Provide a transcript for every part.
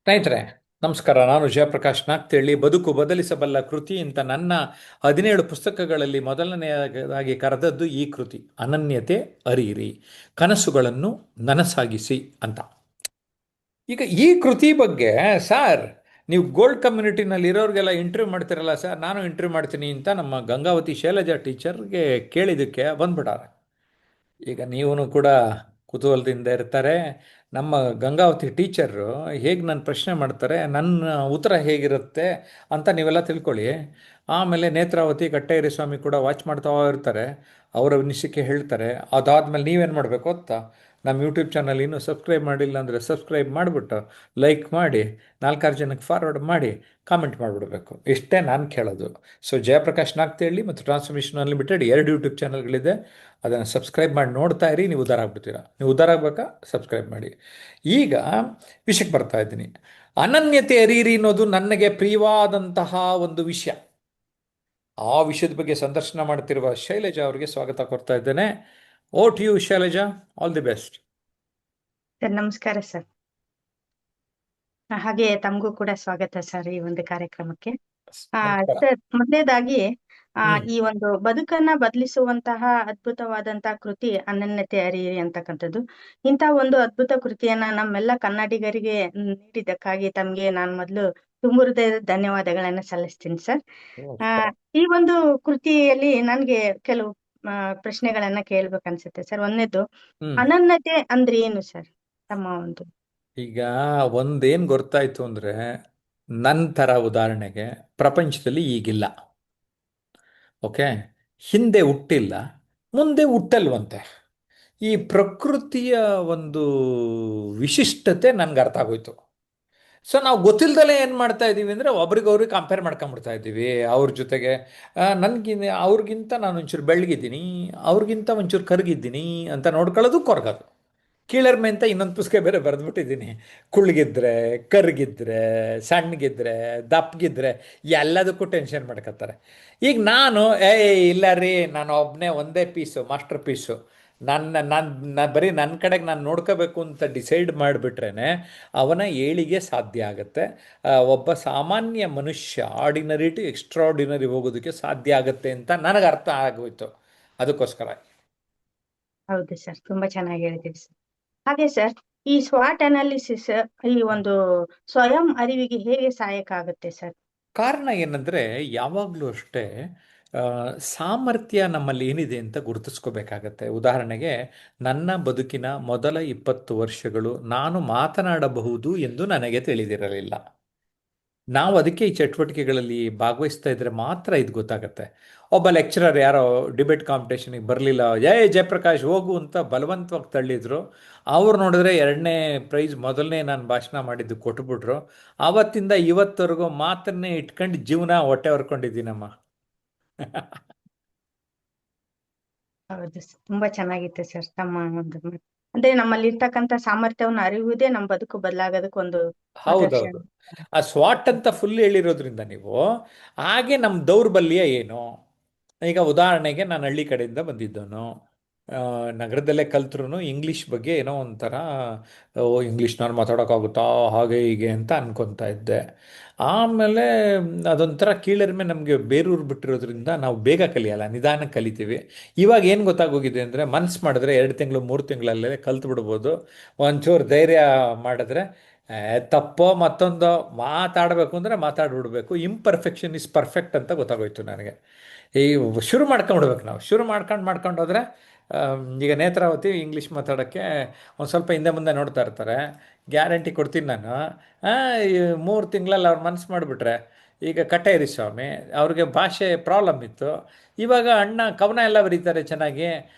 ಸ್ನೇಹಿತರೆ, ನಮಸ್ಕಾರ. ನಾನು ಜಯಪ್ರಕಾಶ್ ನಾಗ್ತಿಹಳ್ಳಿ. ಬದುಕು ಬದಲಿಸಬಲ್ಲ ಕೃತಿ ಅಂತ ನನ್ನ 17 ಪುಸ್ತಕಗಳಲ್ಲಿ ಮೊದಲನೆಯದಾಗಿ ಕರೆದದ್ದು ಈ ಕೃತಿ, ಅನನ್ಯತೆ ಅರಿಯಿರಿ, ಕನಸುಗಳನ್ನು ನನಸಾಗಿಸಿ ಅಂತ. ಈಗ ಈ ಕೃತಿ ಬಗ್ಗೆ ಸರ್, ನೀವು ಗೋಲ್ಡ್ ಕಮ್ಯುನಿಟಿನಲ್ಲಿ ಇರೋರಿಗೆಲ್ಲ ಇಂಟರ್ವ್ಯೂ ಮಾಡ್ತಿರಲ್ಲ ಸರ್, ನಾನು ಇಂಟರ್ವ್ಯೂ ಮಾಡ್ತೀನಿ ಅಂತ ನಮ್ಮ ಗಂಗಾವತಿ ಶೈಲಜಾ ಟೀಚರ್ಗೆ ಕೇಳಿದ್ದಕ್ಕೆ ಬಂದ್ಬಿಟ್ಟಾರೆ. ಈಗ ನೀವು ಕೂಡ ಕುತೂಹಲದಿಂದ ಇರ್ತಾರೆ. ನಮ್ಮ ಗಂಗಾವತಿ ಟೀಚರು ಹೇಗೆ ನನ್ನ ಪ್ರಶ್ನೆ ಮಾಡ್ತಾರೆ, ನನ್ನ ಉತ್ತರ ಹೇಗಿರುತ್ತೆ ಅಂತ ನೀವೆಲ್ಲ ತಿಳ್ಕೊಳ್ಳಿ. ಆಮೇಲೆ ನೇತ್ರಾವತಿ ಕಟ್ಟೇರಿ ಸ್ವಾಮಿ ಕೂಡ ವಾಚ್ ಮಾಡ್ತಾ ಇರ್ತಾರೆ, ಅವರ ಅನಿಸಿಕೆ ಹೇಳ್ತಾರೆ. ಅದಾದಮೇಲೆ ನೀವೇನು ಮಾಡಬೇಕು ಗೊತ್ತಾ? ನಮ್ಮ ಯೂಟ್ಯೂಬ್ ಚಾನಲ್ ಇನ್ನೂ ಸಬ್ಸ್ಕ್ರೈಬ್ ಮಾಡಿಲ್ಲ ಅಂದರೆ ಸಬ್ಸ್ಕ್ರೈಬ್ ಮಾಡಿಬಿಟ್ಟು ಲೈಕ್ ಮಾಡಿ, 4-6 ಜನಕ್ಕೆ ಫಾರ್ವರ್ಡ್ ಮಾಡಿ, ಕಾಮೆಂಟ್ ಮಾಡಿಬಿಡಬೇಕು. ಇಷ್ಟೇ ನಾನು ಕೇಳೋದು. ಸೊ ಜಯಪ್ರಕಾಶ್ ನಾಗ್ತಿಹಳ್ಳಿ ಮತ್ತು ಟ್ರಾನ್ಸ್ಫಾರ್ಮೇಷನ್ ಅನ್ಲಿಮಿಟೆಡ್ 2 ಯೂಟ್ಯೂಬ್ ಚಾನಲ್ಗಳಿದೆ. ಅದನ್ನು ಸಬ್ಸ್ಕ್ರೈಬ್ ಮಾಡಿ ನೋಡ್ತಾ ಇರಿ. ನೀವು ಉದ್ಧಾರ ಆಗ್ಬಿಡ್ತೀರಾ. ನೀವು ಉದ್ಧಾರ ಆಗ್ಬೇಕಾ? ಸಬ್ಸ್ಕ್ರೈಬ್ ಮಾಡಿ. ಈಗ ವಿಷಯಕ್ಕೆ ಬರ್ತಾ ಇದ್ದೀನಿ. ಅನನ್ಯತೆ ಅರಿಯಿರಿ ಅನ್ನೋದು ನನಗೆ ಪ್ರಿಯವಾದಂತಹ ಒಂದು ವಿಷಯ. ಆ ವಿಷಯದ ಬಗ್ಗೆ ಸಂದರ್ಶನ ಮಾಡ್ತಿರುವ ಶೈಲಜಾ ಅವರಿಗೆ ಸ್ವಾಗತ ಕೊಡ್ತಾ ಇದ್ದೇನೆ. Over to you Shailaja, all the best. Sir ನಮಸ್ಕಾರ ಸರ್. ಹಾಗೆ ತಮಗೂ ಕೂಡ ಸ್ವಾಗತ ಸರ್ ಈ ಒಂದು ಕಾರ್ಯಕ್ರಮಕ್ಕೆ. ನಮಸ್ಕಾರ. ಸರ್ ಮೊದಲನೇದಾಗಿ ಹ್ಮ್. ಈ ಒಂದು ಬದುಕನ್ನ ಬದಲಿಸುವಂತಹ ಅದ್ಭುತವಾದಂತಹ ಕೃತಿ ಅನನ್ಯತೆ ಅರಿಯಿರಿ ಅಂತಕ್ಕಂಥದ್ದು. ಇಂತಹ ಒಂದು ಅದ್ಭುತ ಕೃತಿಯನ್ನ ನಮ್ಮೆಲ್ಲ ಕನ್ನಡಿಗರಿಗೆ ನೀಡಿದ್ದಕ್ಕಾಗಿ ತಮ್ಗೆ ನಾನು ಮೊದಲು ತುಂಬು ಹೃದಯದ ಧನ್ಯವಾದಗಳನ್ನ ಸಲ್ಲಿಸ್ತೀನಿ ಸರ್. ನಮಸ್ಕಾರ. ಈ ಒಂದು ಕೃತಿಯಲ್ಲಿ ನನ್ಗೆ ಕೆಲವು ಪ್ರಶ್ನೆಗಳನ್ನ ಕೇಳ್ಬೇಕನ್ಸುತ್ತೆ ಸರ್. ಒಂದನೇದು, ಹ್ಮ್. ಅನನ್ಯತೆ ಅಂದ್ರೆ ಏನು ಸರ್ ತಮ್ಮ ಒಂದು? ಈಗ ಒಂದೇನು ಗೊತ್ತಾಯ್ತು ಅಂದರೆ, ನನ್ನ ಥರ ಉದಾಹರಣೆಗೆ ಪ್ರಪಂಚದಲ್ಲಿ ಈಗಿಲ್ಲ. ಓಕೆ, ಹಿಂದೆ ಹುಟ್ಟಿಲ್ಲ, ಮುಂದೆ ಹುಟ್ಟಲ್ವಂತೆ. ಈ ಪ್ರಕೃತಿಯ ಒಂದು ವಿಶಿಷ್ಟತೆ ನನಗೆ ಅರ್ಥ ಆಗೋಯ್ತು. ಸೊ ನಾವು ಗೊತ್ತಿಲ್ಲದಲ್ಲೇ ಏನು ಮಾಡ್ತಾ ಇದ್ದೀವಿ ಅಂದರೆ, ಒಬ್ರಿಗೊಬ್ರಿಗೆ ಕಂಪೇರ್ ಮಾಡ್ಕೊಂಬಿಡ್ತಾ ಇದ್ದೀವಿ ಅವ್ರ ಜೊತೆಗೆ. ಅವ್ರಿಗಿಂತ ನಾನು ಒಂಚೂರು ಬೆಳಗಿದ್ದೀನಿ, ಅವ್ರಿಗಿಂತ ಒಂಚೂರು ಕರಗಿದ್ದೀನಿ ಅಂತ ನೋಡ್ಕೊಳ್ಳೋದು ಕೊರಗೋದು. ಕೀಳರ್ಮೆ ಅಂತ ಇನ್ನೊಂದು ಪುಸ್ತಕ ಬೇರೆ ಬರೆದ್ಬಿಟ್ಟಿದ್ದೀನಿ. ಕುಳ್ಗಿದ್ರೆ, ಕರ್ಗಿದ್ರೆ, ಸಣ್ಣಗಿದ್ರೆ, ದಪ್ಪಗಿದ್ರೆ ಎಲ್ಲದಕ್ಕೂ ಟೆನ್ಷನ್ ಮಾಡ್ಕೊತಾರೆ. ಈಗ ನಾನು ಇಲ್ಲ ರೀ, ನಾನು ಒಬ್ಬನೇ ಒಂದೇ ಪೀಸು, ಮಾಸ್ಟರ್ ಪೀಸು, ಬರೀ ನನ್ನ ಕಡೆಗೆ ನಾನು ನೋಡ್ಕೋಬೇಕು ಅಂತ ಡಿಸೈಡ್ ಮಾಡಿಬಿಟ್ರೇ ಅವನ ಏಳಿಗೆ ಸಾಧ್ಯ ಆಗುತ್ತೆ. ಒಬ್ಬ ಸಾಮಾನ್ಯ ಮನುಷ್ಯ ಆರ್ಡಿನರಿ ಟು ಎಕ್ಸ್ಟ್ರಾರ್ಡಿನರಿ ಹೋಗೋದಕ್ಕೆ ಸಾಧ್ಯ ಆಗುತ್ತೆ ಅಂತ ನನಗೆ ಅರ್ಥ ಆಗೋಯ್ತು. ಅದಕ್ಕೋಸ್ಕರ. ಹೌದು ಸರ್, ತುಂಬಾ ಚೆನ್ನಾಗಿ ಹೇಳಿದ್ದೀರಿ ಸರ್. ಹಾಗೆ ಸರ್, ಈ ಸ್ವಾಟ್ ಅನಾಲಿಸಿಸ್ ಈ ಒಂದು ಸ್ವಯಂ ಅರಿವಿಗೆ ಹೇಗೆ ಸಹಾಯಕ ಆಗುತ್ತೆ ಸರ್? ಕಾರಣ ಏನಂದರೆ, ಯಾವಾಗಲೂ ಅಷ್ಟೇ ಆ, ಸಾಮರ್ಥ್ಯ ನಮ್ಮಲ್ಲಿ ಏನಿದೆ ಅಂತ ಗುರುತಿಸ್ಕೋಬೇಕಾಗತ್ತೆ. ಉದಾಹರಣೆಗೆ, ನನ್ನ ಬದುಕಿನ ಮೊದಲ 20 ವರ್ಷಗಳು ನಾನು ಮಾತನಾಡಬಹುದು ಎಂದು ನನಗೆ ತಿಳಿದಿರಲಿಲ್ಲ. ನಾವು ಅದಕ್ಕೆ ಈ ಚಟುವಟಿಕೆಗಳಲ್ಲಿ ಭಾಗವಹಿಸ್ತಾ ಇದ್ರೆ ಮಾತ್ರ ಇದು ಗೊತ್ತಾಗತ್ತೆ. ಒಬ್ಬ ಲೆಕ್ಚರರ್ ಯಾರೋ ಡಿಬೇಟ್ ಕಾಂಪಿಟೇಷನಿಗೆ ಬರಲಿಲ್ಲ, ಜಯಪ್ರಕಾಶ್ ಹೋಗು ಅಂತ ಬಲವಂತವಾಗಿ ತಳ್ಳಿದ್ರು. ಅವ್ರು ನೋಡಿದ್ರೆ 2ನೇ ಪ್ರೈಸ್ ಮೊದಲನೇ ನಾನು ಭಾಷಣ ಮಾಡಿದ್ದು ಕೊಟ್ಬಿಟ್ರು. ಆವತ್ತಿಂದ ಇವತ್ತವರೆಗೂ ಮಾತನ್ನೇ ಇಟ್ಕೊಂಡು ಜೀವನ ಹೊಟ್ಟೆ ಹೊರ್ಕೊಂಡಿದ್ದೀನಮ್ಮ. ಹೌದು ಸರ್, ತುಂಬಾ ಚೆನ್ನಾಗಿತ್ತು ಸರ್ ತಮ್ಮ ಒಂದು ಮಾತು. ಅಂದ್ರೆ ನಮ್ಮಲ್ಲಿ ಇರ್ತಕ್ಕಂಥ ಸಾಮರ್ಥ್ಯವನ್ನು ಅರಿಯುವುದೇ ನಮ್ಮ ಬದುಕು ಬದಲಾಗೋದಕ್ಕೆ ಒಂದು ನಿದರ್ಶನ. ಹೌದೌದು. ಆ ಸ್ವಾಟ್ ಅಂತ ಫುಲ್ ಹೇಳಿರೋದ್ರಿಂದ ನೀವು, ಹಾಗೆ ನಮ್ಮ ದೌರ್ಬಲ್ಯ ಏನು. ಈಗ ಉದಾಹರಣೆಗೆ, ನಾನು ಹಳ್ಳಿ ಕಡೆಯಿಂದ ಬಂದಿದ್ದವನು. ನಗರದಲ್ಲೇ ಕಲ್ತ್ರು ಇಂಗ್ಲೀಷ್ ಬಗ್ಗೆ ಏನೋ ಒಂಥರ, ಓ ಇಂಗ್ಲೀಷ್ನಲ್ಲಿ ಮಾತಾಡೋಕ್ಕಾಗುತ್ತಾ ಹಾಗೆ ಹೀಗೆ ಅಂತ ಅನ್ಕೊತಾ ಇದ್ದೆ. ಆಮೇಲೆ ಅದೊಂಥರ ಕೀಳರಿಮೆ ನಮಗೆ ಬೇರೂರು ಬಿಟ್ಟಿರೋದ್ರಿಂದ ನಾವು ಬೇಗ ಕಲಿಯಲ್ಲ, ನಿಧಾನಕ್ಕೆ ಕಲಿತೀವಿ. ಇವಾಗ ಏನು ಗೊತ್ತಾಗೋಗಿದೆ ಅಂದರೆ, ಮನ್ಸು ಮಾಡಿದ್ರೆ 2 ತಿಂಗಳು 3 ತಿಂಗಳಲ್ಲೇ ಕಲ್ತು ಬಿಡ್ಬೋದು. ಒಂಚೂರು ಧೈರ್ಯ ಮಾಡಿದ್ರೆ ತಪ್ಪೋ ಮತ್ತೊಂದೋ ಮಾತಾಡಬೇಕು ಅಂದರೆ ಮಾತಾಡ್ಬಿಡ್ಬೇಕು. ಇಂಪರ್ಫೆಕ್ಷನ್ ಇಸ್ ಪರ್ಫೆಕ್ಟ್ ಅಂತ ಗೊತ್ತಾಗೋಯ್ತು ನನಗೆ. ಈ ಶುರು ಮಾಡ್ಕೊಂಡ್ಬಿಡ್ಬೇಕು. ನಾವು ಶುರು ಮಾಡ್ಕೊಂಡು ಹೋದರೆ, ಈಗ ನೇತ್ರಾವತಿ ಇಂಗ್ಲೀಷ್ ಮಾತಾಡೋಕ್ಕೆ ಒಂದು ಸ್ವಲ್ಪ ಹಿಂದೆ ಮುಂದೆ ನೋಡ್ತಾ ಇರ್ತಾರೆ. ಗ್ಯಾರಂಟಿ ಕೊಡ್ತೀನಿ ನಾನು, 3 ತಿಂಗಳಲ್ಲಿ ಅವ್ರು ಮನಸ್ಸು ಮಾಡಿಬಿಟ್ರೆ. ಈಗ ಕಟ್ಟೇರಿ ಸ್ವಾಮಿ ಅವ್ರಿಗೆ ಭಾಷೆ ಪ್ರಾಬ್ಲಮ್ ಇತ್ತು. ಇವಾಗ ಅಣ್ಣ ಕವನ ಎಲ್ಲ ಬರೀತಾರೆ ಚೆನ್ನಾಗಿ,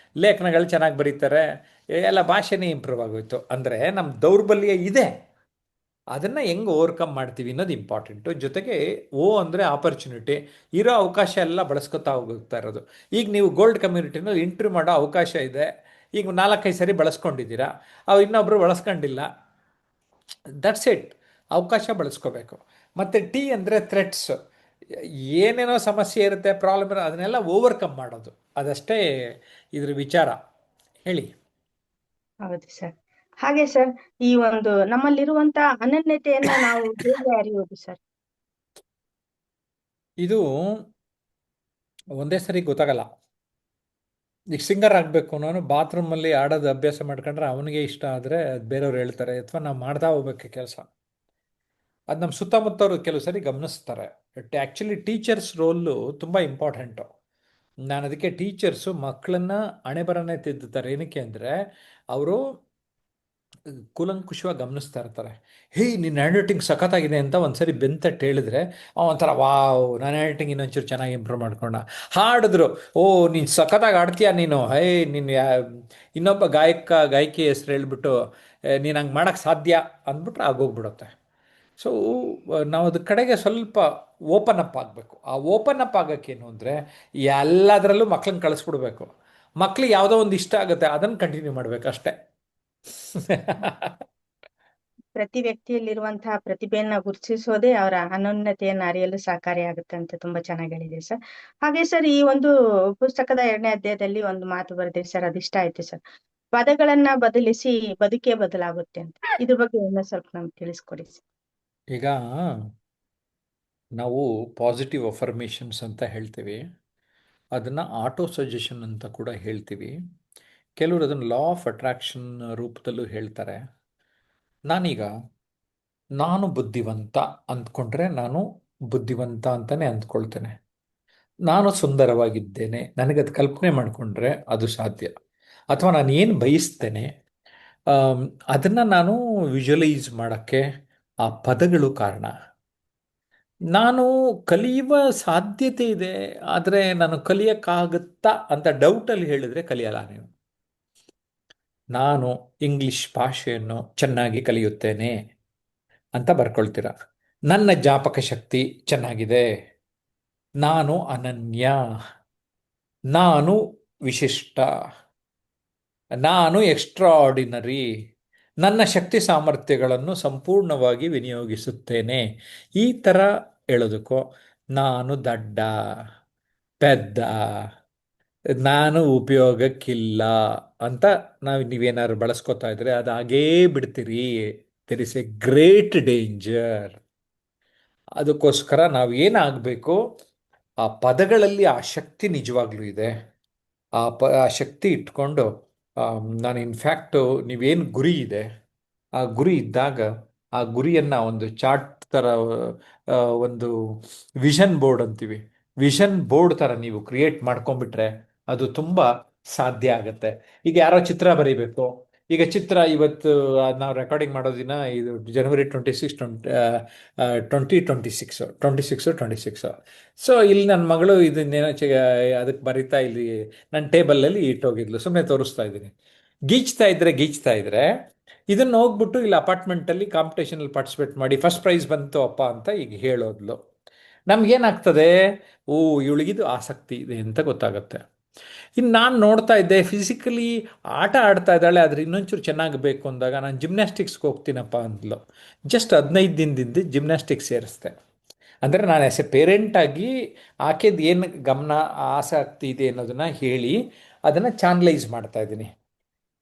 ಲೇಖನಗಳು ಚೆನ್ನಾಗಿ ಬರೀತಾರೆ, ಎಲ್ಲ ಭಾಷೆನೇ ಇಂಪ್ರೂವ್ ಆಗೋಯ್ತು. ಅಂದರೆ ನಮ್ಮ ದೌರ್ಬಲ್ಯ ಇದೆ, ಅದನ್ನು ಹೆಂಗೆ ಓವರ್ಕಮ್ ಮಾಡ್ತೀವಿ ಅನ್ನೋದು ಇಂಪಾರ್ಟೆಂಟು. ಜೊತೆಗೆ ಓ ಅಂದರೆ ಆಪರ್ಚುನಿಟಿ, ಇರೋ ಅವಕಾಶ ಎಲ್ಲ ಬಳಸ್ಕೊತಾ ಹೋಗ್ತಾ ಇರೋದು. ಈಗ ನೀವು ಗೋಲ್ಡ್ ಕಮ್ಯುನಿಟಿನಲ್ಲಿ ಇಂಟ್ರ್ಯೂ ಮಾಡೋ ಅವಕಾಶ ಇದೆ. ಈಗ 4-5 ಸರಿ ಬಳಸ್ಕೊಂಡಿದ್ದೀರಾ, ಅವು ಇನ್ನೊಬ್ಬರು ಬಳಸ್ಕೊಂಡಿಲ್ಲ. That's it. ಅವಕಾಶ ಬಳಸ್ಕೋಬೇಕು. ಮತ್ತು ಟಿ ಅಂದರೆ ಥ್ರೆಟ್ಸ್. ಏನೇನೋ ಸಮಸ್ಯೆ ಇರುತ್ತೆ, ಪ್ರಾಬ್ಲಮ್ ಇರುತ್ತೆ, ಅದನ್ನೆಲ್ಲ ಓವರ್ಕಮ್ ಮಾಡೋದು, ಅದಷ್ಟೇ ಇದ್ರ ವಿಚಾರ. ಹೇಳಿ. ಹೌದು ಸರ್. ಹಾಗೆ ಸರ್, ಈ ಒಂದು ನಮ್ಮಲ್ಲಿರುವಂತ ಅನನ್ಯತೆಯನ್ನ ನಾವು ಹೇಗೆ ಅರಿಯೋದು ಸರ್? ಇದು ಒಂದೇ ಸರಿ ಗೊತ್ತಾಗಲ್ಲ. ಈಗ ಸಿಂಗರ್ ಆಗಬೇಕು, ನಾನು ಬಾತ್ರೂಮಲ್ಲಿ ಆಡೋದು ಅಭ್ಯಾಸ ಮಾಡ್ಕೊಂಡ್ರೆ ಅವನಿಗೆ ಇಷ್ಟ ಆದರೆ ಅದು ಬೇರೆಯವ್ರು ಹೇಳ್ತಾರೆ, ಅಥವಾ ನಾವು ಮಾಡ್ತಾ ಹೋಗ್ಬೇಕು ಕೆಲಸ. ಅದು ನಮ್ಮ ಸುತ್ತಮುತ್ತವರು ಕೆಲವು ಸರಿ ಗಮನಿಸ್ತಾರೆ. ಆ್ಯಕ್ಚುಲಿ ಟೀಚರ್ಸ್ ರೋಲು ತುಂಬ ಇಂಪಾರ್ಟೆಂಟು. ನಾನು ಅದಕ್ಕೆ ಟೀಚರ್ಸು ಮಕ್ಕಳನ್ನ ಹಣೆ ಬರನೇ ತಿದ್ದುತ್ತಾರೆ. ಏನಕ್ಕೆ ಅಂದರೆ ಅವರು ಕೂಲಂಕುಷವಾಗಿ ಗಮನಿಸ್ತಾ ಇರ್ತಾರೆ. ಹೇ, ನಿನ್ನ ಹ್ಯಾಂಡ್ ರೈಟಿಂಗ್ ಸಖತ್ತಾಗಿದೆ ಅಂತ ಒಂದ್ಸರಿ ಬೆಂತಟ್ಟು ಹೇಳಿದ್ರೆ ಒಂಥರ ವಾವ್, ನನ್ನ ಹ್ಯಾಂಡ್ ರೈಟಿಂಗ್ ಇನ್ನೊಂಚೂರು ಚೆನ್ನಾಗಿ ಇಂಪ್ರೂವ್ ಮಾಡ್ಕೊಂಡ. ಹಾಡಿದ್ರು, ಓ ನೀನು ಸಖತ್ತಾಗಿ ಆಡ್ತೀಯ ನೀನು, ಹೇ ನೀನು ಇನ್ನೊಬ್ಬ ಗಾಯಕಿ ಹೆಸ್ರು ಹೇಳ್ಬಿಟ್ಟು ನೀನು ಹಂಗೆ ಮಾಡೋಕ್ಕೆ ಸಾಧ್ಯ ಅಂದ್ಬಿಟ್ರೆ ಆಗೋಗ್ಬಿಡುತ್ತೆ. ಸೊ ನಾವು ಅದ್ರ ಕಡೆಗೆ ಸ್ವಲ್ಪ ಓಪನ್ ಅಪ್ ಆಗಬೇಕು. ಆ ಓಪನ್ ಅಪ್ ಆಗೋಕ್ಕೇನು ಅಂದರೆ ಎಲ್ಲದರಲ್ಲೂ ಮಕ್ಳನ್ನ ಕಳಿಸ್ಬಿಡ್ಬೇಕು. ಮಕ್ಳಿಗೆ ಯಾವುದೋ ಒಂದು ಇಷ್ಟ ಆಗುತ್ತೆ, ಅದನ್ನು ಕಂಟಿನ್ಯೂ ಮಾಡಬೇಕು ಅಷ್ಟೇ. ಪ್ರತಿ ವ್ಯಕ್ತಿಯಲ್ಲಿರುವಂತಹ ಪ್ರತಿಭೆಯನ್ನ ಗುರುತಿಸೋದೇ ಅವರ ಅನನ್ಯತೆಯನ್ನ ಅರಿಯಲು ಸಹಕಾರಿಯಾಗುತ್ತೆ ಅಂತ ತುಂಬಾ ಚೆನ್ನಾಗಿ ಹೇಳಿದೆ ಸರ್. ಹಾಗೆ ಸರ್, ಈ ಒಂದು ಪುಸ್ತಕದ 2ನೇ ಅಧ್ಯಾಯದಲ್ಲಿ ಒಂದು ಮಾತು ಬರೆದಿದೆ ಸರ್, ಅದಿಷ್ಟ ಆಯ್ತು ಸರ್. ಪದಗಳನ್ನ ಬದಲಿಸಿ ಬದುಕೇ ಬದಲಾಗುತ್ತೆ ಅಂತ. ಇದ್ರ ಬಗ್ಗೆ ಇನ್ನೂ ಸ್ವಲ್ಪ ನಮ್ಗೆ ತಿಳಿಸ್ಕೊಡಿ ಸರ್. ಈಗ ನಾವು ಪಾಸಿಟಿವ್ ಅಫರ್ಮೇಷನ್ಸ್ ಅಂತ ಹೇಳ್ತೀವಿ, ಅದನ್ನು ಆಟೋ ಸಜೆಷನ್ ಅಂತ ಕೂಡ ಹೇಳ್ತೀವಿ. ಕೆಲವರು ಅದನ್ನು ಲಾ ಆಫ್ ಅಟ್ರಾಕ್ಷನ್ ರೂಪದಲ್ಲೂ ಹೇಳ್ತಾರೆ. ನಾನೀಗ ನಾನು ಬುದ್ಧಿವಂತ ಅಂದ್ಕೊಂಡ್ರೆ ನಾನು ಬುದ್ಧಿವಂತ ಅಂತಲೇ ಅಂದ್ಕೊಳ್ತೇನೆ. ನಾನು ಸುಂದರವಾಗಿದ್ದೇನೆ ನನಗದು ಕಲ್ಪನೆ ಮಾಡಿಕೊಂಡ್ರೆ ಅದು ಸಾಧ್ಯ. ಅಥವಾ ನಾನು ಏನು ಬಯಸ್ತೇನೆ ಅದನ್ನು ನಾನು ವಿಜುವಲೈಸ್ ಮಾಡೋಕ್ಕೆ ಆ ಪದಗಳು ಕಾರಣ. ನಾನು ಕಲಿಯುವ ಸಾಧ್ಯತೆ ಇದೆ, ಆದರೆ ನಾನು ಕಲಿಯೋಕ್ಕಾಗುತ್ತಾ ಅಂತ ಡೌಟಲ್ಲಿ ಹೇಳಿದರೆ ಕಲಿಯಲ್ಲ ನೀವು. ನಾನು ಇಂಗ್ಲಿಷ್ ಭಾಷೆಯನ್ನು ಚೆನ್ನಾಗಿ ಕಲಿಯುತ್ತೇನೆ ಅಂತ ಬರ್ಕೊಳ್ತೀರ. ನನ್ನ ಜ್ಞಾಪಕ ಶಕ್ತಿ ಚೆನ್ನಾಗಿದೆ, ನಾನು ಅನನ್ಯ, ನಾನು ವಿಶಿಷ್ಟ, ನಾನು ಎಕ್ಸ್ಟ್ರಾಆರ್ಡಿನರಿ, ನನ್ನ ಶಕ್ತಿ ಸಾಮರ್ಥ್ಯಗಳನ್ನು ಸಂಪೂರ್ಣವಾಗಿ ವಿನಿಯೋಗಿಸುತ್ತೇನೆ, ಈ ಥರ ಹೇಳೋದಕ್ಕೋ ನಾನು ದಡ್ಡ, ಪೆದ್ದ, ನಾನು ಉಪಯೋಗಕ್ಕಿಲ್ಲ ಅಂತ ನೀವೇನಾದ್ರು ಬಳಸ್ಕೊತಾ ಇದ್ರೆ ಅದು ಹಾಗೇ ಬಿಡ್ತೀರಿ. There is a great danger. ಅದಕ್ಕೋಸ್ಕರ ನಾವು ಏನಾಗಬೇಕು, ಆ ಪದಗಳಲ್ಲಿ ಆ ಶಕ್ತಿ ನಿಜವಾಗ್ಲೂ ಇದೆ. ಆ ಶಕ್ತಿ ಇಟ್ಕೊಂಡು ನಾನು ಇನ್ಫ್ಯಾಕ್ಟು ನೀವೇನು ಗುರಿ ಇದೆ, ಆ ಗುರಿ ಇದ್ದಾಗ ಆ ಗುರಿಯನ್ನು ಒಂದು ಚಾರ್ಟ್ ಥರ, ಒಂದು ವಿಷನ್ ಬೋರ್ಡ್ ಅಂತೀವಿ, ವಿಷನ್ ಬೋರ್ಡ್ ಥರ ನೀವು ಕ್ರಿಯೇಟ್ ಮಾಡ್ಕೊಂಡ್ಬಿಟ್ರೆ ಅದು ತುಂಬ ಸಾಧ್ಯ ಆಗುತ್ತೆ. ಈಗ ಯಾರೋ ಚಿತ್ರ ಬರೀಬೇಕು, ಈಗ ಚಿತ್ರ ಇವತ್ತು ನಾವು ರೆಕಾರ್ಡಿಂಗ್ ಮಾಡೋ ದಿನ ಇದು ಜನವರಿ 26, 2026. ಸೊ ಇಲ್ಲಿ ನನ್ನ ಮಗಳು ಇದನ್ನೇನೋ ಅದಕ್ಕೆ ಬರೀತಾ ಇಲ್ಲಿ ನನ್ನ ಟೇಬಲಲ್ಲಿ ಇಟ್ಟೋಗಿದ್ಲು, ಸುಮ್ಮನೆ ತೋರಿಸ್ತಾ ಇದ್ದೀನಿ. ಗೀಚ್ತಾ ಇದ್ರೆ ಇದನ್ನು ಹೋಗ್ಬಿಟ್ಟು ಇಲ್ಲಿ ಅಪಾರ್ಟ್ಮೆಂಟಲ್ಲಿ ಕಾಂಪಿಟೇಷನಲ್ಲಿ ಪಾರ್ಟಿಸಿಪೇಟ್ ಮಾಡಿ ಫಸ್ಟ್ ಪ್ರೈಸ್ ಬಂತು ಅಪ್ಪ ಅಂತ ಈಗ ಹೇಳೋದ್ಲು. ನಮ್ಗೇನಾಗ್ತದೆ, ಓ ಇವಳಿಗಿದು ಆಸಕ್ತಿ ಇದೆ ಅಂತ ಗೊತ್ತಾಗುತ್ತೆ. ಇನ್ನು ನಾನು ನೋಡ್ತಾ ಇದ್ದೆ ಫಿಸಿಕಲಿ ಆಟ ಆಡ್ತಾ ಇದ್ದಾಳೆ, ಆದರೆ ಇನ್ನೊಂಚೂರು ಚೆನ್ನಾಗಬೇಕು ಅಂದಾಗ ನಾನು ಜಿಮ್ನಾಸ್ಟಿಕ್ಸ್ಗೆ ಹೋಗ್ತೀನಪ್ಪ ಅಂದ್ಲು. ಜಸ್ಟ್ 15 ದಿನದಿಂದ ಜಿಮ್ನಾಸ್ಟಿಕ್ಸ್ ಸೇರಿಸ್ದೆ. ಅಂದರೆ ನಾನು ಆ್ಯಸ್ ಎ ಪೇರೆಂಟಾಗಿ ಆಕೆದು ಏನು ಗಮನ ಆಸಕ್ತಿ ಇದೆ ಅನ್ನೋದನ್ನು ಹೇಳಿ ಅದನ್ನು ಚಾನಲೈಸ್ ಮಾಡ್ತಾ ಇದ್ದೀನಿ.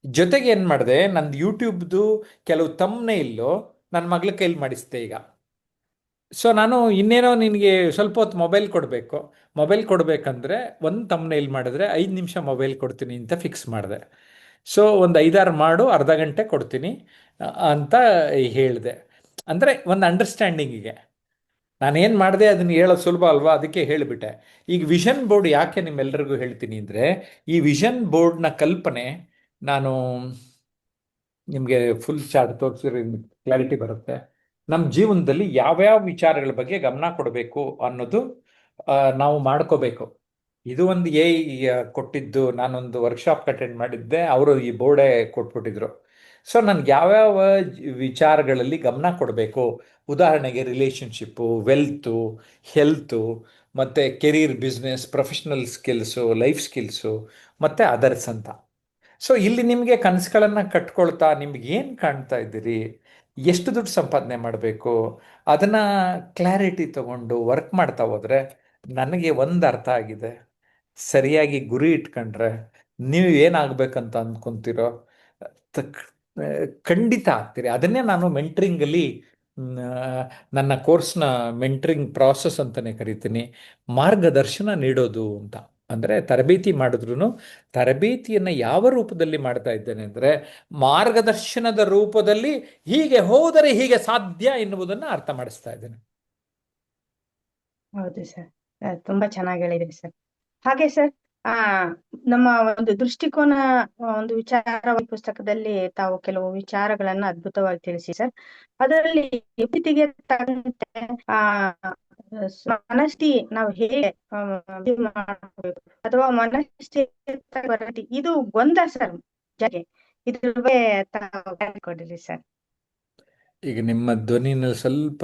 ಜೊತೆಗೆ ಏನು ಮಾಡಿದೆ, ನಂದು ಯೂಟ್ಯೂಬ್ದು ಕೆಲವು ತಮ್ನೇಲ್ಲು ನನ್ನ ಮಗಳ ಕೈಲಿ ಮಾಡಿಸ್ದೆ ಈಗ. ಸೊ ನಾನು ಇನ್ನೇನೋ ನಿನಗೆ ಸ್ವಲ್ಪ ಹೊತ್ತು ಮೊಬೈಲ್ ಕೊಡಬೇಕಂದ್ರೆ ಒಂದು ತಮ್ನೇಲ್ ಮಾಡಿದ್ರೆ 5 ನಿಮಿಷ ಮೊಬೈಲ್ ಕೊಡ್ತೀನಿ ಅಂತ ಫಿಕ್ಸ್ ಮಾಡಿದೆ. ಸೊ ಒಂದು 5-6 ಮಾಡು, ಅರ್ಧ ಗಂಟೆ ಕೊಡ್ತೀನಿ ಅಂತ ಹೇಳಿದೆ. ಅಂದರೆ ಒಂದು ಅಂಡರ್ಸ್ಟ್ಯಾಂಡಿಂಗಿಗೆ ನಾನೇನು ಮಾಡಿದೆ ಅದನ್ನು ಹೇಳೋದು ಸುಲಭ ಅಲ್ವಾ, ಅದಕ್ಕೆ ಹೇಳಿಬಿಟ್ಟೆ. ಈಗ ವಿಷನ್ ಬೋರ್ಡ್ ಯಾಕೆ ನಿಮ್ಮೆಲ್ಲರಿಗೂ ಹೇಳ್ತೀನಿ ಅಂದರೆ, ಈ ವಿಷನ್ ಬೋರ್ಡ್ನ ಕಲ್ಪನೆ ನಾನು ನಿಮಗೆ ಫುಲ್ ಚಾರ್ಟ್ ತೋರಿಸಿದ್ರೆ ಕ್ಲಾರಿಟಿ ಬರುತ್ತೆ. ನಮ್ಮ ಜೀವನದಲ್ಲಿ ಯಾವ್ಯಾವ ವಿಚಾರಗಳ ಬಗ್ಗೆ ಗಮನ ಕೊಡಬೇಕು ಅನ್ನೋದು ನಾವು ಮಾಡ್ಕೋಬೇಕು. ಇದು ಒಂದು ಕೊಟ್ಟಿದ್ದು, ನಾನೊಂದು ವರ್ಕ್ಶಾಪ್ ಅಟೆಂಡ್ ಮಾಡಿದ್ದೆ, ಅವರು ಈ ಬೋರ್ಡೇ ಕೊಟ್ಬಿಟ್ಟಿದ್ರು. ಸೊ ನನಗೆ ಯಾವ್ಯಾವ ವಿಚಾರಗಳಲ್ಲಿ ಗಮನ ಕೊಡಬೇಕು, ಉದಾಹರಣೆಗೆ ರಿಲೇಷನ್ಶಿಪ್ಪು, ವೆಲ್ತು, ಹೆಲ್ತು, ಮತ್ತು career, business, professional skills, life skills, ಮತ್ತು ಅದರ್ಸ್ ಅಂತ. ಸೊ ಇಲ್ಲಿ ನಿಮಗೆ ಕನಸುಗಳನ್ನು ಕಟ್ಕೊಳ್ತಾ ನಿಮ್ಗೆ ಏನು ಕಾಣ್ತಾ ಇದ್ದೀರಿ, ಎಷ್ಟು ದುಡ್ಡು ಸಂಪಾದನೆ ಮಾಡಬೇಕು, ಅದನ್ನು ಕ್ಲಾರಿಟಿ ತಗೊಂಡು ವರ್ಕ್ ಮಾಡ್ತಾ ಹೋದರೆ, ನನಗೆ ಒಂದು ಅರ್ಥ ಆಗಿದೆ, ಸರಿಯಾಗಿ ಗುರಿ ಇಟ್ಕೊಂಡ್ರೆ ನೀವು ಏನಾಗಬೇಕಂತ ಅಂದ್ಕೊತಿರೋ ತಕ್ ಖಂಡಿತ ಆಗ್ತೀರಿ. ಅದನ್ನೇ ನಾನು ಮೆಂಟ್ರಿಂಗಲ್ಲಿ ನನ್ನ ಕೋರ್ಸ್ನ ಮೆಂಟ್ರಿಂಗ್ ಪ್ರಾಸೆಸ್ ಅಂತಲೇ ಕರಿತೀನಿ. ಮಾರ್ಗದರ್ಶನ ನೀಡೋದು ಅಂತ. ಅಂದರೆ ತರಬೇತಿ ಮಾಡಿದ್ರು ತರಬೇತಿಯನ್ನು ಯಾವ ರೂಪದಲ್ಲಿ ಮಾಡ್ತಾ ಇದ್ದೇನೆ ಅಂದರೆ ಮಾರ್ಗದರ್ಶನದ ರೂಪದಲ್ಲಿ ಹೀಗೆ ಹೋದರೆ ಹೀಗೆ ಸಾಧ್ಯ ಎನ್ನುವುದನ್ನು ಅರ್ಥ ಮಾಡಿಸ್ತಾ ಇದ್ದೇನೆ. ಹೌದು ಸರ್. ತುಂಬಾ ಚೆನ್ನಾಗಿ ಹೇಳಿದ್ರಿ ಸರ್. ಹಾಗೆ ಸರ್, ಆ ನಮ್ಮ ಒಂದು ದೃಷ್ಟಿಕೋನ, ಒಂದು ವಿಚಾರ ಪುಸ್ತಕದಲ್ಲಿ ತಾವು ಕೆಲವು ವಿಚಾರಗಳನ್ನ ಅದ್ಭುತವಾಗಿ ತಿಳಿಸಿ ಸರ್. ಅದರಲ್ಲಿ ಸ್ಥಿತಿಗೆ ತಕ್ಕಂತೆ ಆ ಮನಸ್ಥಿತಿ ನಾವು ಹೇಗೆ ಇದು ಮಾಡ್ಬೇಕು, ಅಥವಾ ಮನಸ್ಥಿತಿ ಇದು ಗೊಂದಲ ಸರ್ ಜಗೆ. ಇದ್ರ ಬಗ್ಗೆ ತಾವು ಕೊಡಿರಿ ಸರ್. ಈಗ ನಿಮ್ಮ ಧ್ವನಿನಲ್ಲಿ ಸ್ವಲ್ಪ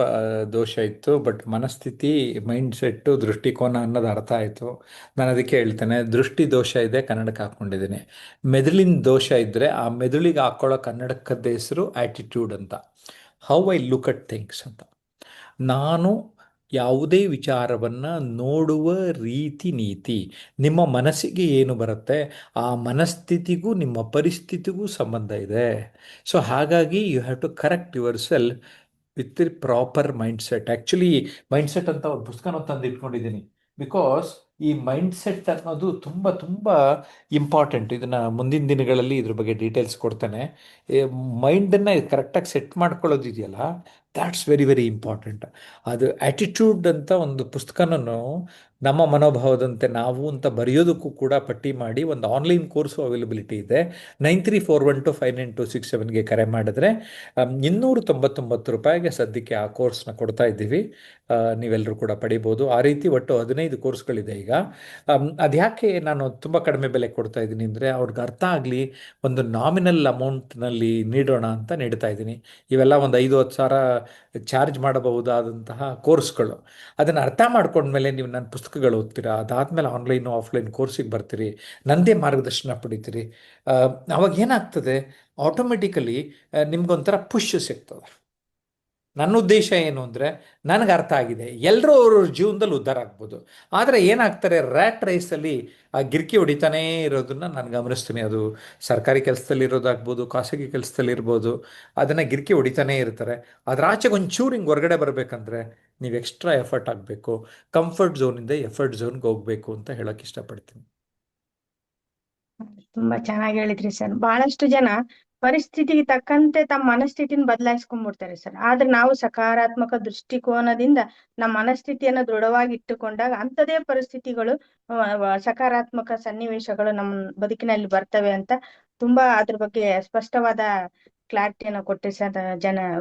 ದೋಷ ಇತ್ತು, ಬಟ್ ಮನಸ್ಥಿತಿ, ಮೈಂಡ್ ಸೆಟ್ಟು, ದೃಷ್ಟಿಕೋನ ಅನ್ನೋದು ಅರ್ಥ ಆಯಿತು. ನಾನು ಅದಕ್ಕೆ ಹೇಳ್ತೇನೆ, ದೃಷ್ಟಿ ದೋಷ ಇದೆ, ಕನ್ನಡಕ್ಕೆ ಹಾಕ್ಕೊಂಡಿದ್ದೀನಿ. ಮೆದುಳಿನ ದೋಷ ಇದ್ದರೆ ಆ ಮೆದುಳಿಗೆ ಹಾಕ್ಕೊಳ್ಳೋ ಕನ್ನಡಕದ ಹೆಸರು ಆ್ಯಟಿಟ್ಯೂಡ್ ಅಂತ. How I look at things ಅಂತ. ನಾನು ಯಾವುದೇ ವಿಚಾರವನ್ನು ನೋಡುವ ರೀತಿ ನೀತಿ, ನಿಮ್ಮ ಮನಸ್ಸಿಗೆ ಏನು ಬರುತ್ತೆ ಆ ಮನಸ್ಥಿತಿಗೂ ನಿಮ್ಮ ಪರಿಸ್ಥಿತಿಗೂ ಸಂಬಂಧ ಇದೆ. ಸೊ ಹಾಗಾಗಿ you have to correct your self with proper mindset. Actually mindset ಅಂತ ಒಂದು ಪುಸ್ತಕನ ತಂದು ಇಟ್ಕೊಂಡಿದ್ದೀನಿ. ಬಿಕಾಸ್ ಈ ಮೈಂಡ್ಸೆಟ್ ಅನ್ನೋದು ತುಂಬ ತುಂಬ ಇಂಪಾರ್ಟೆಂಟ್. ಇದನ್ನು ಮುಂದಿನ ದಿನಗಳಲ್ಲಿ ಇದ್ರ ಬಗ್ಗೆ ಡೀಟೇಲ್ಸ್ ಕೊಡ್ತೇನೆ. ಮೈಂಡನ್ನು ಕರೆಕ್ಟಾಗಿ ಸೆಟ್ ಮಾಡ್ಕೊಳ್ಳೋದಿದೆಯಲ್ಲ, ದ್ಯಾಟ್ಸ್ ವೆರಿ ವೆರಿ ಇಂಪಾರ್ಟೆಂಟ್. ಅದು ಆ್ಯಟಿಟ್ಯೂಡ್ ಅಂತ ಒಂದು ಪುಸ್ತಕನೂ ನಮ್ಮ ಮನೋಭಾವದಂತೆ ನಾವು ಅಂತ ಬರೆಯೋದಕ್ಕೂ ಕೂಡ ಪಟ್ಟಿ ಮಾಡಿ ಒಂದು ಆನ್ಲೈನ್ ಕೋರ್ಸು ಅವೈಲಬಿಲಿಟಿ ಇದೆ. 9341259267ಗೆ ಕರೆ ಮಾಡಿದ್ರೆ ₹299 ಸದ್ಯಕ್ಕೆ ಆ ಕೋರ್ಸ್ನ ಕೊಡ್ತಾ ಇದ್ದೀವಿ. ನೀವೆಲ್ಲರೂ ಕೂಡ ಪಡಿಬೋದು. ಆ ರೀತಿ ಒಟ್ಟು 15 ಕೋರ್ಸ್ಗಳಿದೆ ಈಗ. ಅದ್ಯಾಕೆ ನಾನು ತುಂಬ ಕಡಿಮೆ ಬೆಲೆ ಕೊಡ್ತಾ ಇದ್ದೀನಿ ಅಂದರೆ ಅವ್ರಿಗೆ ಅರ್ಥ ಆಗಲಿ, ಒಂದು ನಾಮಿನಲ್ ಅಮೌಂಟ್ನಲ್ಲಿ ನೀಡೋಣ ಅಂತ ನೀಡ್ತಾ ಇದ್ದೀನಿ. ಇವೆಲ್ಲ ಒಂದು 5-10 ಸಾವಿರ ಚಾರ್ಜ್ ಮಾಡಬಹುದಾದಂತಹ ಕೋರ್ಸ್ಗಳು. ಅದನ್ನು ಅರ್ಥ ಮಾಡ್ಕೊಂಡ್ಮೇಲೆ ನೀವು ನನ್ನ ಪುಸ್ತಕಗಳು ಓದ್ತೀರಾ, ಅದಾದಮೇಲೆ ಆನ್ಲೈನು ಆಫ್ಲೈನ್ ಕೋರ್ಸಿಗೆ ಬರ್ತೀರಿ, ನನ್ನದೇ ಮಾರ್ಗದರ್ಶನ ಪಡಿತೀರಿ. ಅವಾಗ ಏನಾಗ್ತದೆ, ಆಟೋಮೆಟಿಕಲಿ ನಿಮ್ಗೊಂಥರ ಪುಷ್ ಸಿಗ್ತದೆ. ನನ್ನ ಉದ್ದೇಶ ಏನು ಅಂದರೆ, ನನಗೆ ಅರ್ಥ ಆಗಿದೆ, ಎಲ್ಲರೂ ಅವ್ರ ಜೀವನದಲ್ಲಿ ಉದ್ಧಾರ ಆಗ್ಬೋದು. ಆದರೆ ಏನಾಗ್ತಾರೆ, ರ್ಯಾಟ್ ರೇಸಲ್ಲಿ ಆ ಗಿರ್ಕಿ ಹೊಡಿತಾನೇ ಇರೋದನ್ನು ನಾನು ಗಮನಿಸ್ತೀನಿ. ಅದು ಸರ್ಕಾರಿ ಕೆಲಸದಲ್ಲಿ ಇರೋದಾಗ್ಬೋದು, ಖಾಸಗಿ ಕೆಲಸದಲ್ಲಿ ಇರ್ಬೋದು. ಅದನ್ನು ಗಿರ್ಕಿ ಹೊಡಿತಾನೇ ಇರ್ತಾರೆ. ಅದ್ರ ಆಚೆಗೆ ಒಂಚೂರು ಹಿಂಗೆ ಹೊರಗಡೆ ಬರಬೇಕಂದ್ರೆ ನೀವು ಎಕ್ಸ್ಟ್ರಾ ಎಫರ್ಟ್ ಆಗಬೇಕು. ಕಂಫರ್ಟ್ ಝೋನಿಂದ ಎಫರ್ಟ್ ಝೋನ್ಗೆ ಹೋಗಬೇಕು ಅಂತ ಹೇಳೋಕ್ಕೆ ಇಷ್ಟಪಡ್ತೀನಿ. ತುಂಬಾ ಚೆನ್ನಾಗಿ ಹೇಳಿದ್ರಿ ಸರ್. ಬಹಳಷ್ಟು ಜನ ಪರಿಸ್ಥಿತಿಗೆ ತಕ್ಕಂತೆ ತಮ್ಮ ಮನಸ್ಥಿತಿನ ಬದಲಾಯಿಸ್ಕೊಂಡ್ಬಿಡ್ತಾರೆ ಸರ್. ಆದ್ರೆ ನಾವು ಸಕಾರಾತ್ಮಕ ದೃಷ್ಟಿಕೋನದಿಂದ ನಮ್ಮ ಮನಸ್ಥಿತಿಯನ್ನ ದೃಢವಾಗಿ ಇಟ್ಟುಕೊಂಡಾಗ ಅಂಥದೇ ಪರಿಸ್ಥಿತಿಗಳು, ಸಕಾರಾತ್ಮಕ ಸನ್ನಿವೇಶಗಳು ನಮ್ಮ ಬದುಕಿನಲ್ಲಿ ಬರ್ತವೆ ಅಂತ ತುಂಬಾ ಅದ್ರ ಬಗ್ಗೆ ಸ್ಪಷ್ಟವಾದ ಕ್ಲಾರಿಟಿಯನ್ನು ಕೊಟ್ಟೆ ಸರ್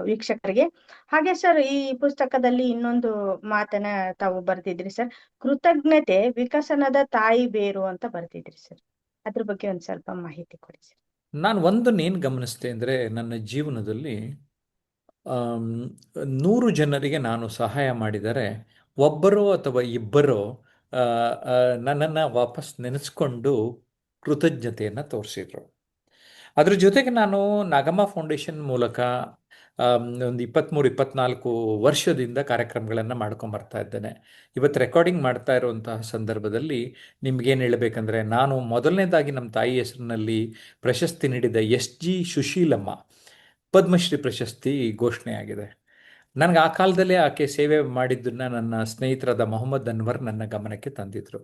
ವೀಕ್ಷಕರಿಗೆ. ಹಾಗೆ ಸರ್, ಈ ಪುಸ್ತಕದಲ್ಲಿ ಇನ್ನೊಂದು ಮಾತನ್ನ ತಾವು ಬರ್ತಿದ್ರಿ ಸರ್, ಕೃತಜ್ಞತೆ ವಿಕಸನದ ತಾಯಿ ಬೇರು ಅಂತ ಬರ್ತಿದ್ರಿ ಸರ್. ಅದ್ರ ಬಗ್ಗೆ ಒಂದ್ ಸ್ವಲ್ಪ ಮಾಹಿತಿ ಕೊಡಿ ಸರ್. ನಾನು ಒಂದನ್ನು ಏನು ಗಮನಿಸ್ತೆ ಅಂದರೆ, ನನ್ನ ಜೀವನದಲ್ಲಿ 100 ಜನರಿಗೆ ನಾನು ಸಹಾಯ ಮಾಡಿದರೆ ಒಬ್ಬರೋ ಅಥವಾ ಇಬ್ಬರೋ ನನ್ನನ್ನು ವಾಪಸ್ ನೆನೆಸ್ಕೊಂಡು ಕೃತಜ್ಞತೆಯನ್ನು ತೋರಿಸಿದ್ರು. ಅದ್ರ ಜೊತೆಗೆ ನಾನು ನಾಗಮ್ಮ ಫೌಂಡೇಶನ್ ಮೂಲಕ ಒಂದು 23-24 ವರ್ಷದಿಂದ ಕಾರ್ಯಕ್ರಮಗಳನ್ನು ಮಾಡ್ಕೊಂಬರ್ತಾ ಇದ್ದೇನೆ. ಇವತ್ತು ರೆಕಾರ್ಡಿಂಗ್ ಮಾಡ್ತಾ ಇರುವಂತಹ ಸಂದರ್ಭದಲ್ಲಿ ನಿಮ್ಗೇನು ಹೇಳಬೇಕಂದ್ರೆ, ನಾನು ಮೊದಲನೇದಾಗಿ ನಮ್ಮ ತಾಯಿ ಹೆಸರಿನಲ್ಲಿ ಪ್ರಶಸ್ತಿ ನೀಡಿದ SG ಸುಶೀಲಮ್ಮ ಪದ್ಮಶ್ರೀ ಪ್ರಶಸ್ತಿ ಘೋಷಣೆಯಾಗಿದೆ. ನನಗೆ ಆ ಕಾಲದಲ್ಲೇ ಆಕೆ ಸೇವೆ ಮಾಡಿದ್ದನ್ನು ನನ್ನ ಸ್ನೇಹಿತರಾದ ಮೊಹಮ್ಮದ್ ಅನ್ವರ್ ನನ್ನ ಗಮನಕ್ಕೆ ತಂದಿದ್ರು.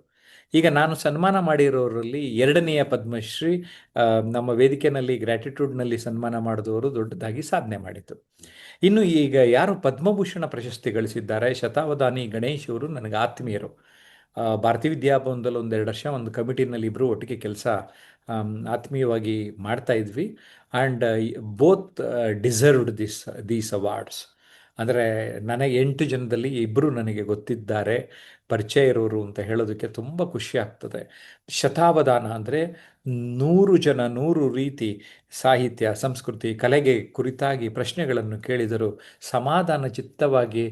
ಈಗ ನಾನು ಸನ್ಮಾನ ಮಾಡಿರೋರಲ್ಲಿ 2ನೇಯ ಪದ್ಮಶ್ರೀ ನಮ್ಮ ವೇದಿಕೆಯಲ್ಲಿ ಗ್ರ್ಯಾಟಿಟ್ಯೂಡ್ನಲ್ಲಿ ಸನ್ಮಾನ ಮಾಡಿದವರು ದೊಡ್ಡದಾಗಿ ಸಾಧನೆ ಮಾಡಿತು. ಇನ್ನು ಈಗ ಯಾರು ಪದ್ಮಭೂಷಣ ಪ್ರಶಸ್ತಿ ಗಳಿಸಿದ್ದಾರೆ, ಶತಾವಧಾನಿ ಗಣೇಶ್ ಅವರು ನನಗೆ ಆತ್ಮೀಯರು. ಭಾರತೀಯ ವಿದ್ಯಾಭವನದಲ್ಲಿ 1-2 ವರ್ಷ ಒಂದು ಕಮಿಟಿನಲ್ಲಿ ಇಬ್ಬರು ಒಟ್ಟಿಗೆ ಕೆಲಸ ಆತ್ಮೀಯವಾಗಿ ಮಾಡ್ತಾ ಇದ್ವಿ. And both deserved these awards. ಅಂದರೆ ನನಗೆ 8 ಜನದಲ್ಲಿ ಇಬ್ಬರು ನನಗೆ ಗೊತ್ತಿದ್ದಾರೆ, ಪರಿಚಯ ಇರೋರು ಅಂತ ಹೇಳೋದಕ್ಕೆ ತುಂಬ ಖುಷಿ ಆಗ್ತದೆ. ಶತಾವಧಾನ ಅಂದರೆ 100 ಜನ 100 ರೀತಿ ಸಾಹಿತ್ಯ, ಸಂಸ್ಕೃತಿ, ಕಲೆಗೆ ಕುರಿತಾಗಿ ಪ್ರಶ್ನೆಗಳನ್ನು ಕೇಳಿದರು ಸಮಾಧಾನ ಚಿತ್ತವಾಗಿ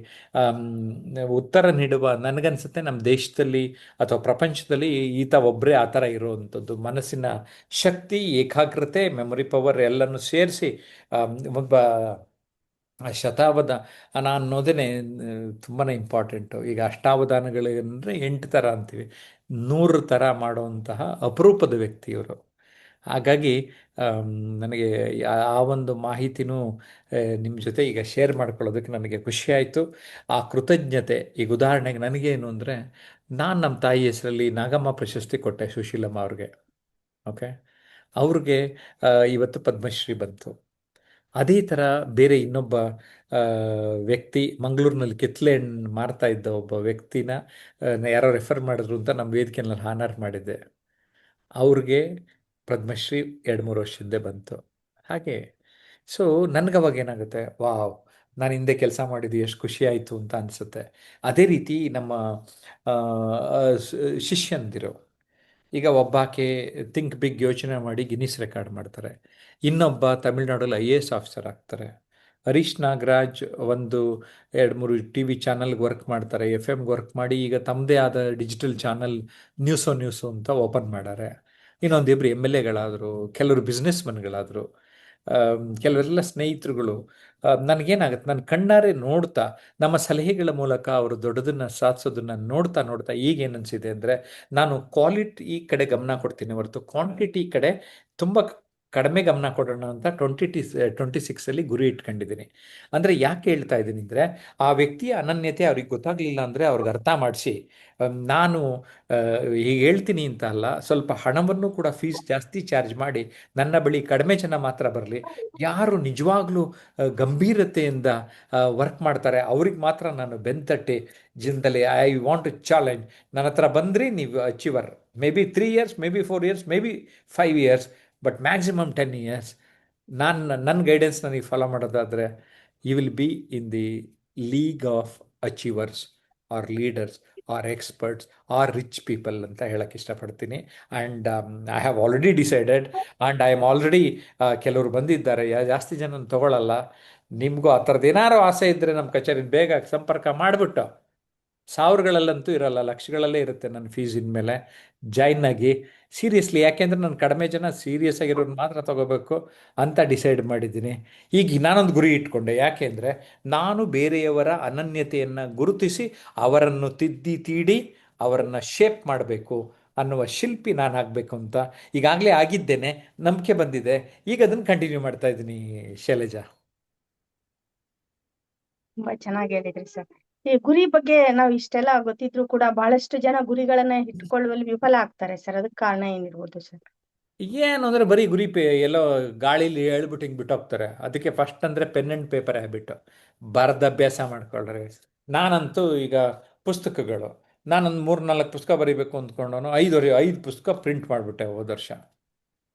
ಉತ್ತರ ನೀಡುವ, ನನಗನ್ಸುತ್ತೆ ನಮ್ಮ ದೇಶದಲ್ಲಿ ಅಥವಾ ಪ್ರಪಂಚದಲ್ಲಿ ಈತ ಒಬ್ಬರೇ ಆ ಥರ ಇರುವಂಥದ್ದು. ಮನಸ್ಸಿನ ಶಕ್ತಿ, ಏಕಾಗ್ರತೆ, ಮೆಮೊರಿ ಪವರ್ ಎಲ್ಲನೂ ಸೇರಿಸಿ ಒಬ್ಬ ಶತಾವಧಾನ ಅನ್ನೋದೇ ತುಂಬಾ ಇಂಪಾರ್ಟೆಂಟು. ಈಗ ಅಷ್ಟಾವಧಾನಗಳು ಅಂದರೆ 8 ಥರ ಅಂತೀವಿ, 100 ಥರ ಮಾಡುವಂತಹ ಅಪರೂಪದ ವ್ಯಕ್ತಿಯವರು. ಹಾಗಾಗಿ ಆಮ್, ನನಗೆ ಆ ಒಂದು ಮಾಹಿತಿನೂ ನಿಮ್ಮ ಜೊತೆ ಈಗ ಶೇರ್ ಮಾಡ್ಕೊಳ್ಳೋದಕ್ಕೆ ನನಗೆ ಖುಷಿ ಆಯಿತು. ಆ ಕೃತಜ್ಞತೆ, ಈಗ ಉದಾಹರಣೆಗೆ ನನಗೇನು ಅಂದರೆ, ನಾನು ನಮ್ಮ ತಾಯಿ ಹೆಸರಲ್ಲಿ ನಾಗಮ್ಮ ಪ್ರಶಸ್ತಿ ಕೊಟ್ಟೆ ಸುಶೀಲಮ್ಮ ಅವ್ರಿಗೆ. ಓಕೆ, ಅವ್ರಿಗೆ ಇವತ್ತು ಪದ್ಮಶ್ರೀ ಬಂತು. ಅದೇ ಥರ ಬೇರೆ ಇನ್ನೊಬ್ಬ ಆ, ವ್ಯಕ್ತಿ ಮಂಗಳೂರಿನಲ್ಲಿ ಕಿತ್ಲೆ ಹಣ್ಣು ಮಾರ್ತಾ ಇದ್ದ ಒಬ್ಬ ವ್ಯಕ್ತಿನ ಯಾರೋ ರೆಫರ್ ಮಾಡಿದ್ರು ಅಂತ ನಮ್ಮ ವೇದಿಕೆಯಲ್ಲಿ ಹಾನರ್ ಮಾಡಿದ್ದೆ. ಅವ್ರಿಗೆ ಪದ್ಮಶ್ರೀ 2-3 ವರ್ಷದಿಂದ ಬಂತು. ಹಾಗೆ ಸೊ ನನಗವಾಗ ಏನಾಗುತ್ತೆ, ವಾವ್, ನಾನು ಹಿಂದೆ ಕೆಲಸ ಮಾಡಿದ್ದು ಎಷ್ಟು ಖುಷಿ ಆಯಿತು ಅಂತ ಅನಿಸುತ್ತೆ. ಅದೇ ರೀತಿ ನಮ್ಮ ಆ, ಆ, ಶಿಷ್ಯಂದಿರು, ಈಗ ಒಬ್ಬಾಕೆ ಥಿಂಕ್ ಬಿಗ್ ಯೋಚನೆ ಮಾಡಿ ಗಿನ್ನಿಸ್ ರೆಕಾರ್ಡ್ ಮಾಡ್ತಾರೆ. ಇನ್ನೊಬ್ಬ ತಮಿಳ್ನಾಡಲ್ಲಿ ಐ ಎ ಎಸ್ ಆಫೀಸರ್ ಆಗ್ತಾರೆ. ಹರೀಶ್ ನಾಗರಾಜ್ ಒಂದು 2-3 ಟಿ ವಿ ಚಾನಲ್ಗೆ ವರ್ಕ್ ಮಾಡ್ತಾರೆ, FM ವರ್ಕ್ ಮಾಡಿ ಈಗ ತಮ್ಮದೇ ಆದ ಡಿಜಿಟಲ್ ಚಾನಲ್ ನ್ಯೂಸು ಅಂತ ಓಪನ್ ಮಾಡಾರೆ. ಇನ್ನೊಂದಿಬ್ರು MLA ಗಳಾದರು, ಕೆಲವರು ಬಿಸ್ನೆಸ್ ಮನ್ಗಳಾದರು, ಕೆಲವರೆಲ್ಲ ಸ್ನೇಹಿತರುಗಳು. ನನಗೇನಾಗುತ್ತೆ, ನನ್ನ ಕಣ್ಣಾರೆ ನೋಡ್ತಾ ನಮ್ಮ ಸಲಹೆಗಳ ಮೂಲಕ ಅವರು ದೊಡ್ಡದನ್ನು ಸಾಧಿಸೋದನ್ನು ನೋಡ್ತಾ ನೋಡ್ತಾ ಈಗೇನು ಅನಿಸಿದೆ ಅಂದರೆ, ನಾನು ಕ್ವಾಲಿಟಿ ಕಡೆ ಗಮನ ಕೊಡ್ತೀನಿ ಹೊರತು ಕ್ವಾಂಟಿಟಿ ಕಡೆ ತುಂಬ ಕಡಿಮೆ ಗಮನ ಕೊಡೋಣ ಅಂತ 2026 ಗುರಿ ಇಟ್ಕೊಂಡಿದ್ದೀನಿ. ಅಂದರೆ ಯಾಕೆ ಹೇಳ್ತಾ ಇದ್ದೀನಿ ಅಂದರೆ, ಆ ವ್ಯಕ್ತಿಯ ಅನನ್ಯತೆ ಅವ್ರಿಗೆ ಗೊತ್ತಾಗಲಿಲ್ಲ ಅಂದರೆ ಅವ್ರಿಗೆ ಅರ್ಥ ಮಾಡಿಸಿ, ನಾನು ಹೀಗೆ ಹೇಳ್ತೀನಿ ಅಂತ ಅಲ್ಲ, ಸ್ವಲ್ಪ ಹಣವನ್ನು ಕೂಡ ಫೀಸ್ ಜಾಸ್ತಿ ಚಾರ್ಜ್ ಮಾಡಿ ನನ್ನ ಬಳಿ ಕಡಿಮೆ ಜನ ಮಾತ್ರ ಬರಲಿ, ಯಾರು ನಿಜವಾಗ್ಲೂ ಗಂಭೀರತೆಯಿಂದ ವರ್ಕ್ ಮಾಡ್ತಾರೆ ಅವ್ರಿಗೆ ಮಾತ್ರ ನಾನು ಬೆನ್ತಟ್ಟಿ ಜೀವನದಲ್ಲಿ ಐ ವಾಂಟ್ ಟು ಚಾಲೆಂಜ್. ನನ್ನ ಹತ್ರ ಬಂದ್ರಿ ನೀವು achiever, maybe 3 years, maybe 4 years, maybe 5 years, but maximum 10 years. ನನ್ನ ಗೈಡೆನ್ಸ್ ನನಗೆ ಫಾಲೋ ಮಾಡೋದಾದರೆ, you will be in the league of achievers or leaders or experts or rich people ಅಂತ ಹೇಳಕ್ಕೆ ಇಷ್ಟಪಡ್ತೀನಿ. And I have already decided, and I am already, ಕೆಲವರು ಬಂದಿದ್ದಾರೆ, ಜಾಸ್ತಿ ಜನ ತಗೊಳ್ಳಲ್ಲ. ನಿಮಗೂ ಆ ಥರದ್ದು ಏನಾರು ಆಸೆ ಇದ್ದರೆ ನಮ್ಮ ಕಚೇರಿನ ಬೇಗ ಸಂಪರ್ಕ ಮಾಡಿಬಿಟ್ಟು, ಸಾವಿರಗಳಲ್ಲಂತೂ ಇರಲ್ಲ, ಲಕ್ಷಗಳಲ್ಲೇ ಇರುತ್ತೆ ನನ್ನ ಫೀಸ್ ಇನ್ಮೇಲೆ, ಜಾಯ್ನ್ ಆಗಿ ಸೀರಿಯಸ್ಲಿ. ಯಾಕೆಂದರೆ ನಾನು ಕಡಿಮೆ ಜನ ಸೀರಿಯಸ್ ಆಗಿರೋರು ಮಾತ್ರ ತಗೋಬೇಕು ಅಂತ ಡಿಸೈಡ್ ಮಾಡಿದ್ದೀನಿ. ಈಗ ನಾನೊಂದು ಗುರಿ ಇಟ್ಕೊಂಡೆ, ಯಾಕೆಂದರೆ ನಾನು ಬೇರೆಯವರ ಅನನ್ಯತೆಯನ್ನು ಗುರುತಿಸಿ ಅವರನ್ನು ತಿದ್ದಿ ತೀಡಿ ಅವರನ್ನು ಶೇಪ್ ಮಾಡಬೇಕು ಅನ್ನುವ ಶಿಲ್ಪಿ ನಾನು ಆಗಬೇಕು ಅಂತ ಈಗಾಗಲೇ ಆಗಿದ್ದೇನೆ, ನಂಬಿಕೆ ಬಂದಿದೆ. ಈಗ ಅದನ್ನು ಕಂಟಿನ್ಯೂ ಮಾಡ್ತಾ ಇದ್ದೀನಿ ಶೈಲಜಾ. ತುಂಬಾ ಚೆನ್ನಾಗಿ ಹೇಳಿದ್ರಿ ಸರ್. ಈ ಗುರಿ ಬಗ್ಗೆ ನಾವು ಇಷ್ಟೆಲ್ಲ ಗೊತ್ತಿದ್ರು ಕೂಡ ಬಹಳಷ್ಟು ಜನ ಗುರಿಗಳನ್ನ ಇಟ್ಕೊಳ್ಳುವಲ್ಲಿ ವಿಫಲ ಆಗ್ತಾರೆ ಸರ್. ಅದಕ್ಕೆ ಕಾರಣ ಏನಿರ್ಬೋದು ಸರ್? ಏನು ಅಂದರೆ, ಬರೀ ಗುರಿ ಎಲ್ಲೋ ಗಾಳೀಲಿ ಹೇಳ್ಬಿಟ್ಟು ಹಿಂಗೆ ಬಿಟ್ಟೋಗ್ತಾರೆ. ಅದಕ್ಕೆ ಫಸ್ಟ್ ಅಂದರೆ ಪೆನ್ ಆ್ಯಂಡ್ ಪೇಪರ್ ಹ್ಯಾಬಿಟ್ಟು, ಬರೆದ ಅಭ್ಯಾಸ ಮಾಡ್ಕೊಳ್ರಿ. ನಾನಂತೂ ಈಗ ಪುಸ್ತಕಗಳು, ನಾನೊಂದು 3-4 ಪುಸ್ತಕ ಬರೀಬೇಕು ಅಂದ್ಕೊಂಡವನು 5 ಪುಸ್ತಕ ಪ್ರಿಂಟ್ ಮಾಡಿಬಿಟ್ಟೆ ಹೋದ ವರ್ಷ.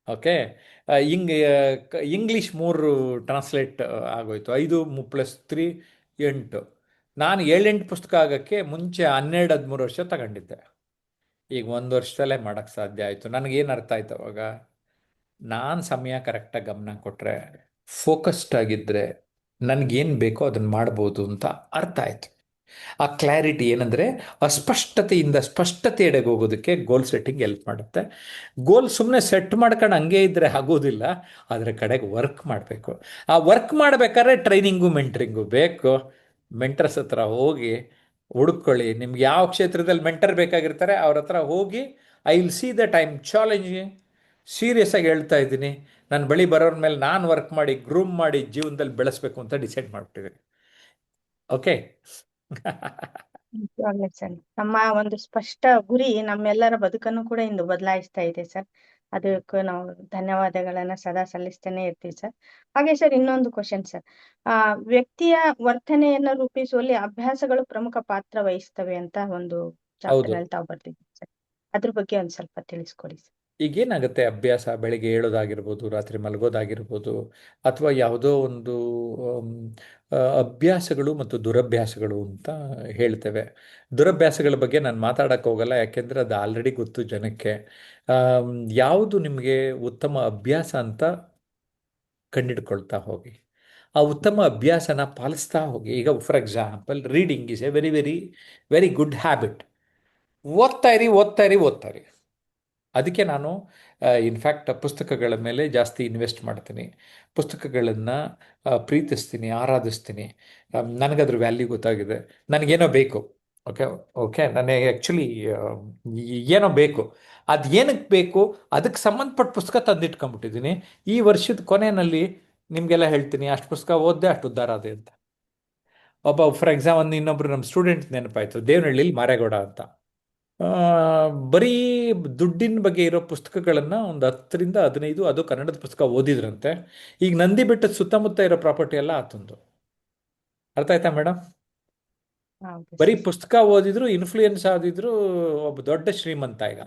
ಓಕೆ, ಇಂಗ್ಲೀಷ್ 3 ಟ್ರಾನ್ಸ್ಲೇಟ್ ಆಗೋಯ್ತು. 5+3 8. ನಾನು 7-8 ಪುಸ್ತಕ ಆಗೋಕ್ಕೆ ಮುಂಚೆ 12-13 ವರ್ಷ ತಗೊಂಡಿದ್ದೆ. ಈಗ 1 ವರ್ಷದಲ್ಲೇ ಮಾಡೋಕ್ಕೆ ಸಾಧ್ಯ ಆಯಿತು. ನನಗೇನು ಅರ್ಥ ಆಯ್ತು ಅವಾಗ, ನಾನು ಸಮಯ ಕರೆಕ್ಟಾಗಿ ಗಮನ ಕೊಟ್ಟರೆ, ಫೋಕಸ್ಡ್ ಆಗಿದ್ದರೆ ನನಗೇನು ಬೇಕೋ ಅದನ್ನು ಮಾಡ್ಬೋದು ಅಂತ ಅರ್ಥ ಆಯಿತು. ಆ ಕ್ಲಾರಿಟಿ ಏನಂದರೆ, ಅಸ್ಪಷ್ಟತೆಯಿಂದ ಸ್ಪಷ್ಟತೆಯೆಡೆಗೆ ಹೋಗೋದಕ್ಕೆ ಗೋಲ್ ಸೆಟ್ಟಿಂಗ್ ಹೆಲ್ಪ್ ಮಾಡುತ್ತೆ. ಗೋಲ್ ಸುಮ್ಮನೆ ಸೆಟ್ ಮಾಡ್ಕೊಂಡು ಹಂಗೆ ಇದ್ದರೆ ಆಗೋದಿಲ್ಲ, ಅದರ ಕಡೆಗೆ ವರ್ಕ್ ಮಾಡಬೇಕು. ಆ ವರ್ಕ್ ಮಾಡಬೇಕಾದ್ರೆ ಟ್ರೈನಿಂಗು ಮೆಂಟ್ರಿಂಗು ಬೇಕು. ಮೆಂಟರ್ಸ್ ಹತ್ರ ಹೋಗಿ ಹುಡುಕೊಳ್ಳಿ, ನಿಮ್ಗೆ ಯಾವ ಕ್ಷೇತ್ರದಲ್ಲಿ ಮೆಂಟರ್ ಬೇಕಾಗಿರ್ತಾರೆ ಅವ್ರ ಹತ್ರ ಹೋಗಿ, I will see that I am challenging. Serious ಆಗಿ ಹೇಳ್ತಾ ಇದ್ದೀನಿ, ನನ್ನ ಬಳಿ ಬರೋರ ಮೇಲೆ ನಾನು ವರ್ಕ್ ಮಾಡಿ ಗ್ರೂಮ್ ಮಾಡಿ ಜೀವನದಲ್ಲಿ ಬೆಳೆಸ್ಬೇಕು ಅಂತ ಡಿಸೈಡ್ ಮಾಡಿಬಿಟ್ಟಿದ್ದೀನಿ. ಓಕೆ. ನಿಜವಾಗ್ಲೂ ಸರ್, ನಮ್ಮ ಒಂದು ಸ್ಪಷ್ಟ ಗುರಿ ನಮ್ಮೆಲ್ಲರ ಬದುಕನ್ನು ಕೂಡ ಇಂದು ಬದಲಾಯಿಸ್ತಾ ಇದೆ ಸರ್. ಅದಕ್ಕೂ ನಾವು ಧನ್ಯವಾದಗಳನ್ನ ಸದಾ ಸಲ್ಲಿಸ್ತಾನೆ ಇರ್ತೀವಿ ಸರ್. ಹಾಗೆ ಸರ್, ಇನ್ನೊಂದು ಕ್ವಶನ್ ಸರ್. ವ್ಯಕ್ತಿಯ ವರ್ತನೆಯನ್ನ ರೂಪಿಸುವಲ್ಲಿ ಅಭ್ಯಾಸಗಳು ಪ್ರಮುಖ ಪಾತ್ರ ವಹಿಸ್ತವೆ ಅಂತ ಒಂದು ಚಾಪ್ಟರ್ ಹೌದು. ನಲ್ಲಿ ತಾವು ಬರ್ತಿದ್ದೀವಿ ಸರ್. ಅದ್ರ ಬಗ್ಗೆ ಒಂದ್ ಸ್ವಲ್ಪ ತಿಳಿಸ್ಕೊಡಿ ಸರ್. ಈಗೇನಾಗುತ್ತೆ, ಅಭ್ಯಾಸ ಬೆಳಿಗ್ಗೆ ಏಳೋದಾಗಿರ್ಬೋದು, ರಾತ್ರಿ ಮಲಗೋದಾಗಿರ್ಬೋದು, ಅಥವಾ ಯಾವುದೋ ಒಂದು ಆಮ್, ಅಭ್ಯಾಸಗಳು ಮತ್ತು ದುರಭ್ಯಾಸಗಳು ಅಂತ ಹೇಳ್ತೇವೆ. ದುರಭ್ಯಾಸಗಳ ಬಗ್ಗೆ ನಾನು ಮಾತಾಡೋಕ್ಕೆ ಹೋಗಲ್ಲ, ಯಾಕೆಂದರೆ ಅದು ಆಲ್ರೆಡಿ ಗೊತ್ತು ಜನಕ್ಕೆ. ಆಮ್, ಯಾವುದು ನಿಮಗೆ ಉತ್ತಮ ಅಭ್ಯಾಸ ಅಂತ ಕಂಡಿಡ್ಕೊಳ್ತಾ ಹೋಗಿ, ಆ ಉತ್ತಮ ಅಭ್ಯಾಸನ ಪಾಲಿಸ್ತಾ ಹೋಗಿ. ಈಗ for example, reading is A very very very good habit. ಓದ್ತಾ ಇರಿ, ಓದ್ತಾ ಇರಿ, ಓದ್ತಾ ಇರಿ. ಅದಕ್ಕೆ ನಾನು ಇನ್ಫ್ಯಾಕ್ಟ್ ಪುಸ್ತಕಗಳ ಮೇಲೆ ಜಾಸ್ತಿ ಇನ್ವೆಸ್ಟ್ ಮಾಡ್ತೀನಿ. ಪುಸ್ತಕಗಳನ್ನು ಪ್ರೀತಿಸ್ತೀನಿ, ಆರಾಧಿಸ್ತೀನಿ. ನನಗದ್ರ ವ್ಯಾಲ್ಯೂ ಗೊತ್ತಾಗಿದೆ. ನನಗೇನೋ ಬೇಕು, ಓಕೆ. ಓಕೆ, ನನಗೆ ಆ್ಯಕ್ಚುಲಿ ಏನೋ ಬೇಕು, ಅದು ಏನಕ್ಕೆ ಬೇಕು ಅದಕ್ಕೆ ಸಂಬಂಧಪಟ್ಟ ಪುಸ್ತಕ ತಂದಿಟ್ಕೊಂಡ್ಬಿಟ್ಟಿದ್ದೀನಿ. ಈ ವರ್ಷದ ಕೊನೆಯಲ್ಲಿ ನಿಮಗೆಲ್ಲ ಹೇಳ್ತೀನಿ, ಅಷ್ಟು ಪುಸ್ತಕ ಓದಿದೆ ಅಷ್ಟು ಉದ್ಧಾರ ಅದೇ ಅಂತ. ಒಬ್ಬ ಫಾರ್ ಎಕ್ಸಾಂಪಲ್ ಇನ್ನೊಬ್ರು ನಮ್ಮ ಸ್ಟೂಡೆಂಟ್ ನೆನಪಾಯ್ತು, ದೇವನಹಳ್ಳಿಲಿ ಮಾರೇಗೌಡ ಅಂತ. ಆ, ಬರೀ ದುಡ್ಡಿನ ಬಗ್ಗೆ ಇರೋ ಪುಸ್ತಕಗಳನ್ನು ಒಂದು 10 ರಿಂದ 15, ಅದು ಕನ್ನಡದ ಪುಸ್ತಕ ಓದಿದ್ರಂತೆ. ಈಗ ನಂದಿ ಬೆಟ್ಟದ ಸುತ್ತಮುತ್ತ ಇರೋ ಪ್ರಾಪರ್ಟಿ ಎಲ್ಲ ಆತಂದು. ಅರ್ಥ ಆಯ್ತಾ ಮೇಡಮ್? ಹೌದು ಬರೀ ಸರ್. ಪುಸ್ತಕ ಓದಿದ್ರು, ಇನ್ಫ್ಲೂಯೆನ್ಸ್ ಆದಿದ್ರು, ಒಬ್ಬ ದೊಡ್ಡ ಶ್ರೀಮಂತ ಈಗ.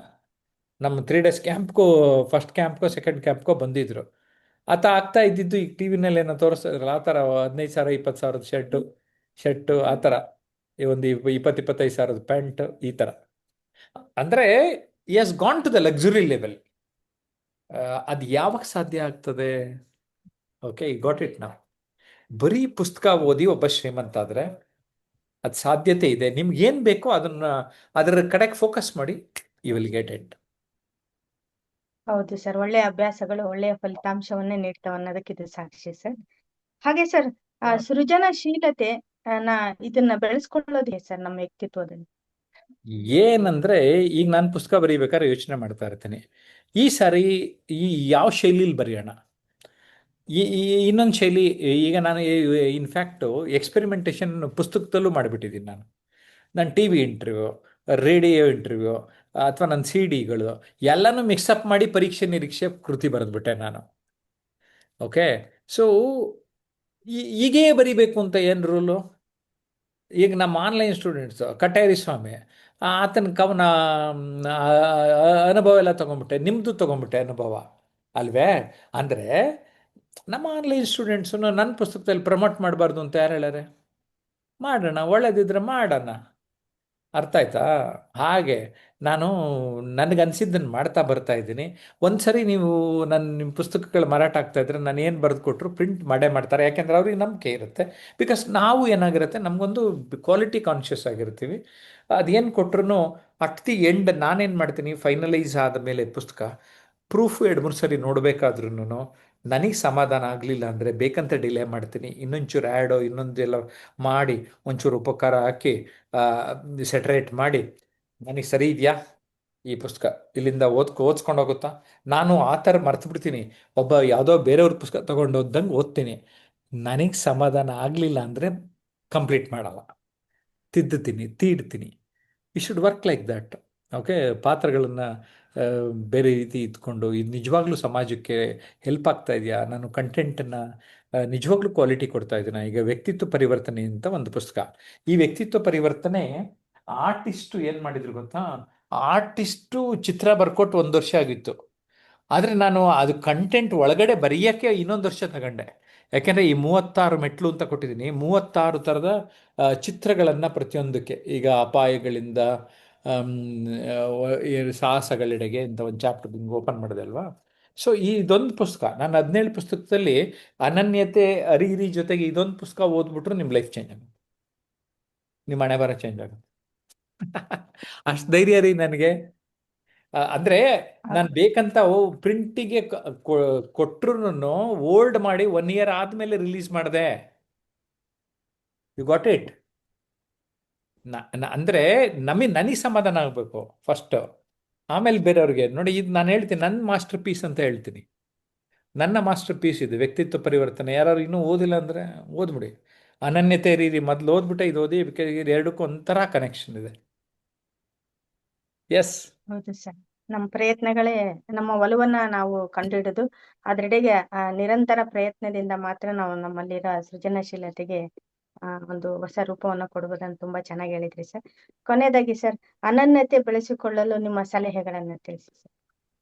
ನಮ್ಮ 3 ಡೇಸ್ ಕ್ಯಾಂಪ್ಗೂ, ಫಸ್ಟ್ ಕ್ಯಾಂಪ್ಗೋ ಸೆಕೆಂಡ್ ಕ್ಯಾಂಪ್ಗೋ ಬಂದಿದ್ರು. ಆತ ಆಗ್ತಾ ಇದ್ದಿದ್ದು ಈಗ ಟಿ ವಿನಲ್ಲಿ ಏನೋ ತೋರಿಸ್ತಿದ್ರಲ್ಲ ಆ ಥರ 15,000 20,000 ಶರ್ಟು ಆ ಥರ, ಈ ಒಂದು 20-25 ಸಾವಿರದ ಪ್ಯಾಂಟ್, ಈ ಥರ. ಅಂದರೆ is gone to the luxury level. ಅದು ಯಾವಾಗ ಸಾಧ್ಯ ಆಗ್ತದೆ? ಓಕೆ, ಈ ಗಾಟ್ ಇಟ್ ನಾವು. ಬರೀ ಪುಸ್ತಕ ಓದಿ ಒಬ್ಬ ಶ್ರೀಮಂತ ಆದರೆ ಅದು ಸಾಧ್ಯತೆ ಇದೆ. ನಿಮ್ಗೆ ಏನು ಬೇಕೋ ಅದನ್ನ ಅದರ ಕಡೆಗೆ ಫೋಕಸ್ ಮಾಡಿ, ಯು ವಿಲ್ ಗೆಟ್ ಇಟ್. ಹೌದು ಸರ್, ಒಳ್ಳೆಯ ಅಭ್ಯಾಸಗಳು ಒಳ್ಳೆಯ ಫಲಿತಾಂಶವನ್ನೇ ನೀಡ್ತಾವೆ ಅನ್ನೋದಕ್ಕೆ ಇದು ಸಾಕ್ಷಿ ಸರ್. ಹಾಗೆ ಸರ್, ಸೃಜನಶೀಲತೆ ಇದನ್ನ ಬೆಳೆಸ್ಕೊಳ್ಳೋದೇ ಸರ್ ನಮ್ಮ ವ್ಯಕ್ತಿತ್ವದಲ್ಲಿ. ಏನಂದ್ರೆ, ಈಗ ನಾನು ಪುಸ್ತಕ ಬರೀಬೇಕಾದ್ರೆ ಯೋಚನೆ ಮಾಡ್ತಾ ಇರ್ತೀನಿ, ಈ ಸಾರಿ ಈ ಯಾವ ಶೈಲಿಲಿ ಬರೆಯೋಣ. ಇನ್ನೊಂದು ಶೈಲಿ, ಈಗ ನಾನು ಇನ್ಫ್ಯಾಕ್ಟು ಎಕ್ಸ್ಪೆರಿಮೆಂಟೇಷನ್ ಪುಸ್ತಕದಲ್ಲೂ ಮಾಡಿಬಿಟ್ಟಿದ್ದೀನಿ. ನಾನು TV interview, radio interview, ಅಥವಾ ನನ್ನ ಸಿ ಡಿಗಳು ಎಲ್ಲನೂ ಮಿಕ್ಸಪ್ ಮಾಡಿ ಪರೀಕ್ಷೆ ನಿರೀಕ್ಷೆ ಕೃತಿ ಬರೆದ್ಬಿಟ್ಟೆ ನಾನು. ಓಕೆ. ಸೊ ಈಗೇ ಬರಿಬೇಕು ಅಂತ ಏನು ರೂಲು? ಈಗ ನಮ್ಮ ಆನ್ಲೈನ್ ಸ್ಟೂಡೆಂಟ್ಸು ಕಟೇರಿ ಸ್ವಾಮಿ, ಆತನ ಕವನ ಅನುಭವ ಎಲ್ಲ ತೊಗೊಂಬಿಟ್ಟೆ, ನಿಮ್ಮದು ತೊಗೊಂಬಿಟ್ಟೆ ಅನುಭವ ಅಲ್ವೇ? ಅಂದರೆ ನಮ್ಮ ಆನ್ಲೈನ್ ಸ್ಟೂಡೆಂಟ್ಸು ನನ್ನ ಪುಸ್ತಕದಲ್ಲಿ ಪ್ರಮೋಟ್ ಮಾಡಬಾರ್ದು ಅಂತ ಯಾರು ಹೇಳ್ಯಾರೆ? ಮಾಡೋಣ, ಒಳ್ಳೇದಿದ್ರೆ ಮಾಡೋಣ. ಅರ್ಥ ಆಯ್ತಾ? ಹಾಗೆ ನಾನು ನನಗನ್ಸಿದ್ದನ್ನು ಮಾಡ್ತಾ ಬರ್ತಾ ಇದ್ದೀನಿ. ಒಂದು ಸರಿ ನೀವು ನಿಮ್ಮ ಪುಸ್ತಕಗಳು ಮಾರಾಟ ಆಗ್ತಾ ಇದ್ರೆ, ನಾನು ಏನು ಬರೆದು ಕೊಟ್ಟರು ಪ್ರಿಂಟ್ ಮಾಡೇ ಮಾಡ್ತಾರೆ. ಯಾಕೆಂದ್ರೆ ಅವ್ರಿಗೆ ನಂಬಿಕೆ ಇರುತ್ತೆ. ಬಿಕಾಸ್ ನಾವು ಏನಾಗಿರುತ್ತೆ, ನಮಗೊಂದು ಕ್ವಾಲಿಟಿ ಕಾನ್ಷಿಯಸ್ ಆಗಿರ್ತೀವಿ. ಅದೇನು ಕೊಟ್ರು ಅಟ್ ದಿ ಎಂಡ್ ನಾನೇನು ಮಾಡ್ತೀನಿ, ಫೈನಲೈಸ್ ಆದಮೇಲೆ ಪುಸ್ತಕ ಪ್ರೂಫ್ 2-3 ಸರಿ ನೋಡಬೇಕಾದ್ರೂ ನನಗೆ ಸಮಾಧಾನ ಆಗಲಿಲ್ಲ ಅಂದರೆ ಬೇಕಂತ ಡಿಲೇ ಮಾಡ್ತೀನಿ. ಇನ್ನೊಂಚೂರು ಆ್ಯಡೋ ಇನ್ನೊಂದೆಲ್ಲ ಮಾಡಿ, ಒಂಚೂರು ಉಪಕಾರ ಹಾಕಿ, ಸೆಟ್ರೇಟ್ ಮಾಡಿ, ನನಗೆ ಸರಿ ಇದೆಯಾ ಈ ಪುಸ್ತಕ, ಇಲ್ಲಿಂದ ಓದ್ಸ್ಕೊಂಡು ಹೋಗುತ್ತಾ, ನಾನು ಆ ಥರ ಮರ್ತು ಬಿಡ್ತೀನಿ. ಒಬ್ಬ ಯಾವುದೋ ಬೇರೆಯವ್ರ ಪುಸ್ತಕ ತೊಗೊಂಡು ಓದ್ದಂಗೆ ಓದ್ತೀನಿ. ನನಗೆ ಸಮಾಧಾನ ಆಗಲಿಲ್ಲ ಅಂದರೆ ಕಂಪ್ಲೀಟ್ ಮಾಡಲ್ಲ, ತೀಡ್ತೀನಿ. You should work like that. Okay. ಪಾತ್ರಗಳನ್ನು ಬೇರೆ ರೀತಿ ಇದ್ಕೊಂಡು, ಇದು ನಿಜವಾಗ್ಲೂ ಸಮಾಜಕ್ಕೆ ಹೆಲ್ಪ್ ಆಗ್ತಾ ಇದೆಯಾ, ನಾನು ಕಂಟೆಂಟನ್ನು ನಿಜವಾಗ್ಲೂ ಕ್ವಾಲಿಟಿ ಕೊಡ್ತಾ ಇದ್ದೀನ. ಈಗ ವ್ಯಕ್ತಿತ್ವ ಪರಿವರ್ತನೆ ಅಂತ ಒಂದು ಪುಸ್ತಕ. ಈ ವ್ಯಕ್ತಿತ್ವ ಪರಿವರ್ತನೆ ಆರ್ಟಿಸ್ಟು ಏನು ಮಾಡಿದ್ರು ಗೊತ್ತಾ? ಆರ್ಟಿಸ್ಟು ಚಿತ್ರ ಬರ್ಕೊಟ್ಟು 1 ವರ್ಷ ಆಗಿತ್ತು. ಆದರೆ ನಾನು ಅದು ಕಂಟೆಂಟ್ ಒಳಗಡೆ ಬರೆಯೋಕ್ಕೆ 1 ವರ್ಷ ತಗೊಂಡೆ. ಯಾಕೆಂದರೆ ಈ 36 ಮೆಟ್ಲು ಅಂತ ಕೊಟ್ಟಿದ್ದೀನಿ, 36 ಥರದ ಚಿತ್ರಗಳನ್ನು ಪ್ರತಿಯೊಂದಕ್ಕೆ. ಈಗ ಅಪಾಯಗಳಿಂದ ಸಾಹಸಗಳೆಡೆಗೆ ಅಂತ ಒಂದು ಚಾಪ್ಟರ್ ಹಿಂಗೆ ಓಪನ್ ಮಾಡಿದೆ ಅಲ್ವಾ? ಸೊ ಇದೊಂದು ಪುಸ್ತಕ, ನಾನು 17 ಪುಸ್ತಕದಲ್ಲಿ ಅನನ್ಯತೆ ಅರಿಹಿರಿ ಜೊತೆಗೆ ಇದೊಂದು ಪುಸ್ತಕ ಓದ್ಬಿಟ್ರು ನಿಮ್ಮ ಲೈಫ್ ಚೇಂಜ್ ಆಗುತ್ತೆ, ನಿಮ್ಮ ಹಣೆ ಬರ ಚೇಂಜ್ ಆಗುತ್ತೆ. ಅಷ್ಟು ಧೈರ್ಯ ರೀ ನನಗೆ. ಅಂದರೆ ನಾನು ಬೇಕಂತ ಪ್ರಿಂಟಿಗೆ ಕೊಟ್ಟರು ಓಲ್ಡ್ ಮಾಡಿ 1 year ಆದಮೇಲೆ ರಿಲೀಸ್ ಮಾಡಿದೆ. You got it? ಅಂದರೆ ನನಗೆ ಸಮಾಧಾನ ಆಗಬೇಕು ಫಸ್ಟು, ಆಮೇಲೆ ಬೇರೆಯವ್ರಿಗೆ. ನೋಡಿ, ಇದು ನಾನು ಹೇಳ್ತೀನಿ, ನನ್ನ ಮಾಸ್ಟರ್ ಪೀಸ್ ಅಂತ ಹೇಳ್ತೀನಿ. ನನ್ನ ಮಾಸ್ಟರ್ ಪೀಸ್ ಇದು ವ್ಯಕ್ತಿತ್ವ ಪರಿವರ್ತನೆ. ಯಾರು ಇನ್ನೂ ಓದಿಲ್ಲ ಅಂದರೆ ಓದ್ಬಿಡಿ. ಅನನ್ಯತೆ ರೀತಿ ಮೊದಲು ಓದ್ಬಿಟ್ಟೆ, ಇದು ಓದಿ, ಎರಡಕ್ಕೂ ಒಂಥರ ಕನೆಕ್ಷನ್ ಇದೆ. ಎಸ್. ಹೌದು ಸರ್, ನಮ್ಮ ಪ್ರಯತ್ನಗಳೇ ನಮ್ಮ ಒಲವನ್ನ ನಾವು ಕಂಡುಹಿಡಿದು ಅದರೆಡೆಗೆ ನಿರಂತರ ಪ್ರಯತ್ನದಿಂದ ಮಾತ್ರ ನಾವು ನಮ್ಮಲ್ಲಿರೋ ಸೃಜನಶೀಲತೆಗೆ ಒಂದು ಹೊಸ ರೂಪವನ್ನು ಕೊಡುವುದನ್ನು ತುಂಬಾ ಚೆನ್ನಾಗಿ ಹೇಳಿದ್ರಿ ಸರ್. ಕೊನೆಯದಾಗಿ ಸರ್, ಅನನ್ಯತೆ ಬೆಳೆಸಿಕೊಳ್ಳಲು ನಿಮ್ಮ ಸಲಹೆಗಳನ್ನ ತಿಳಿಸಿ ಸರ್.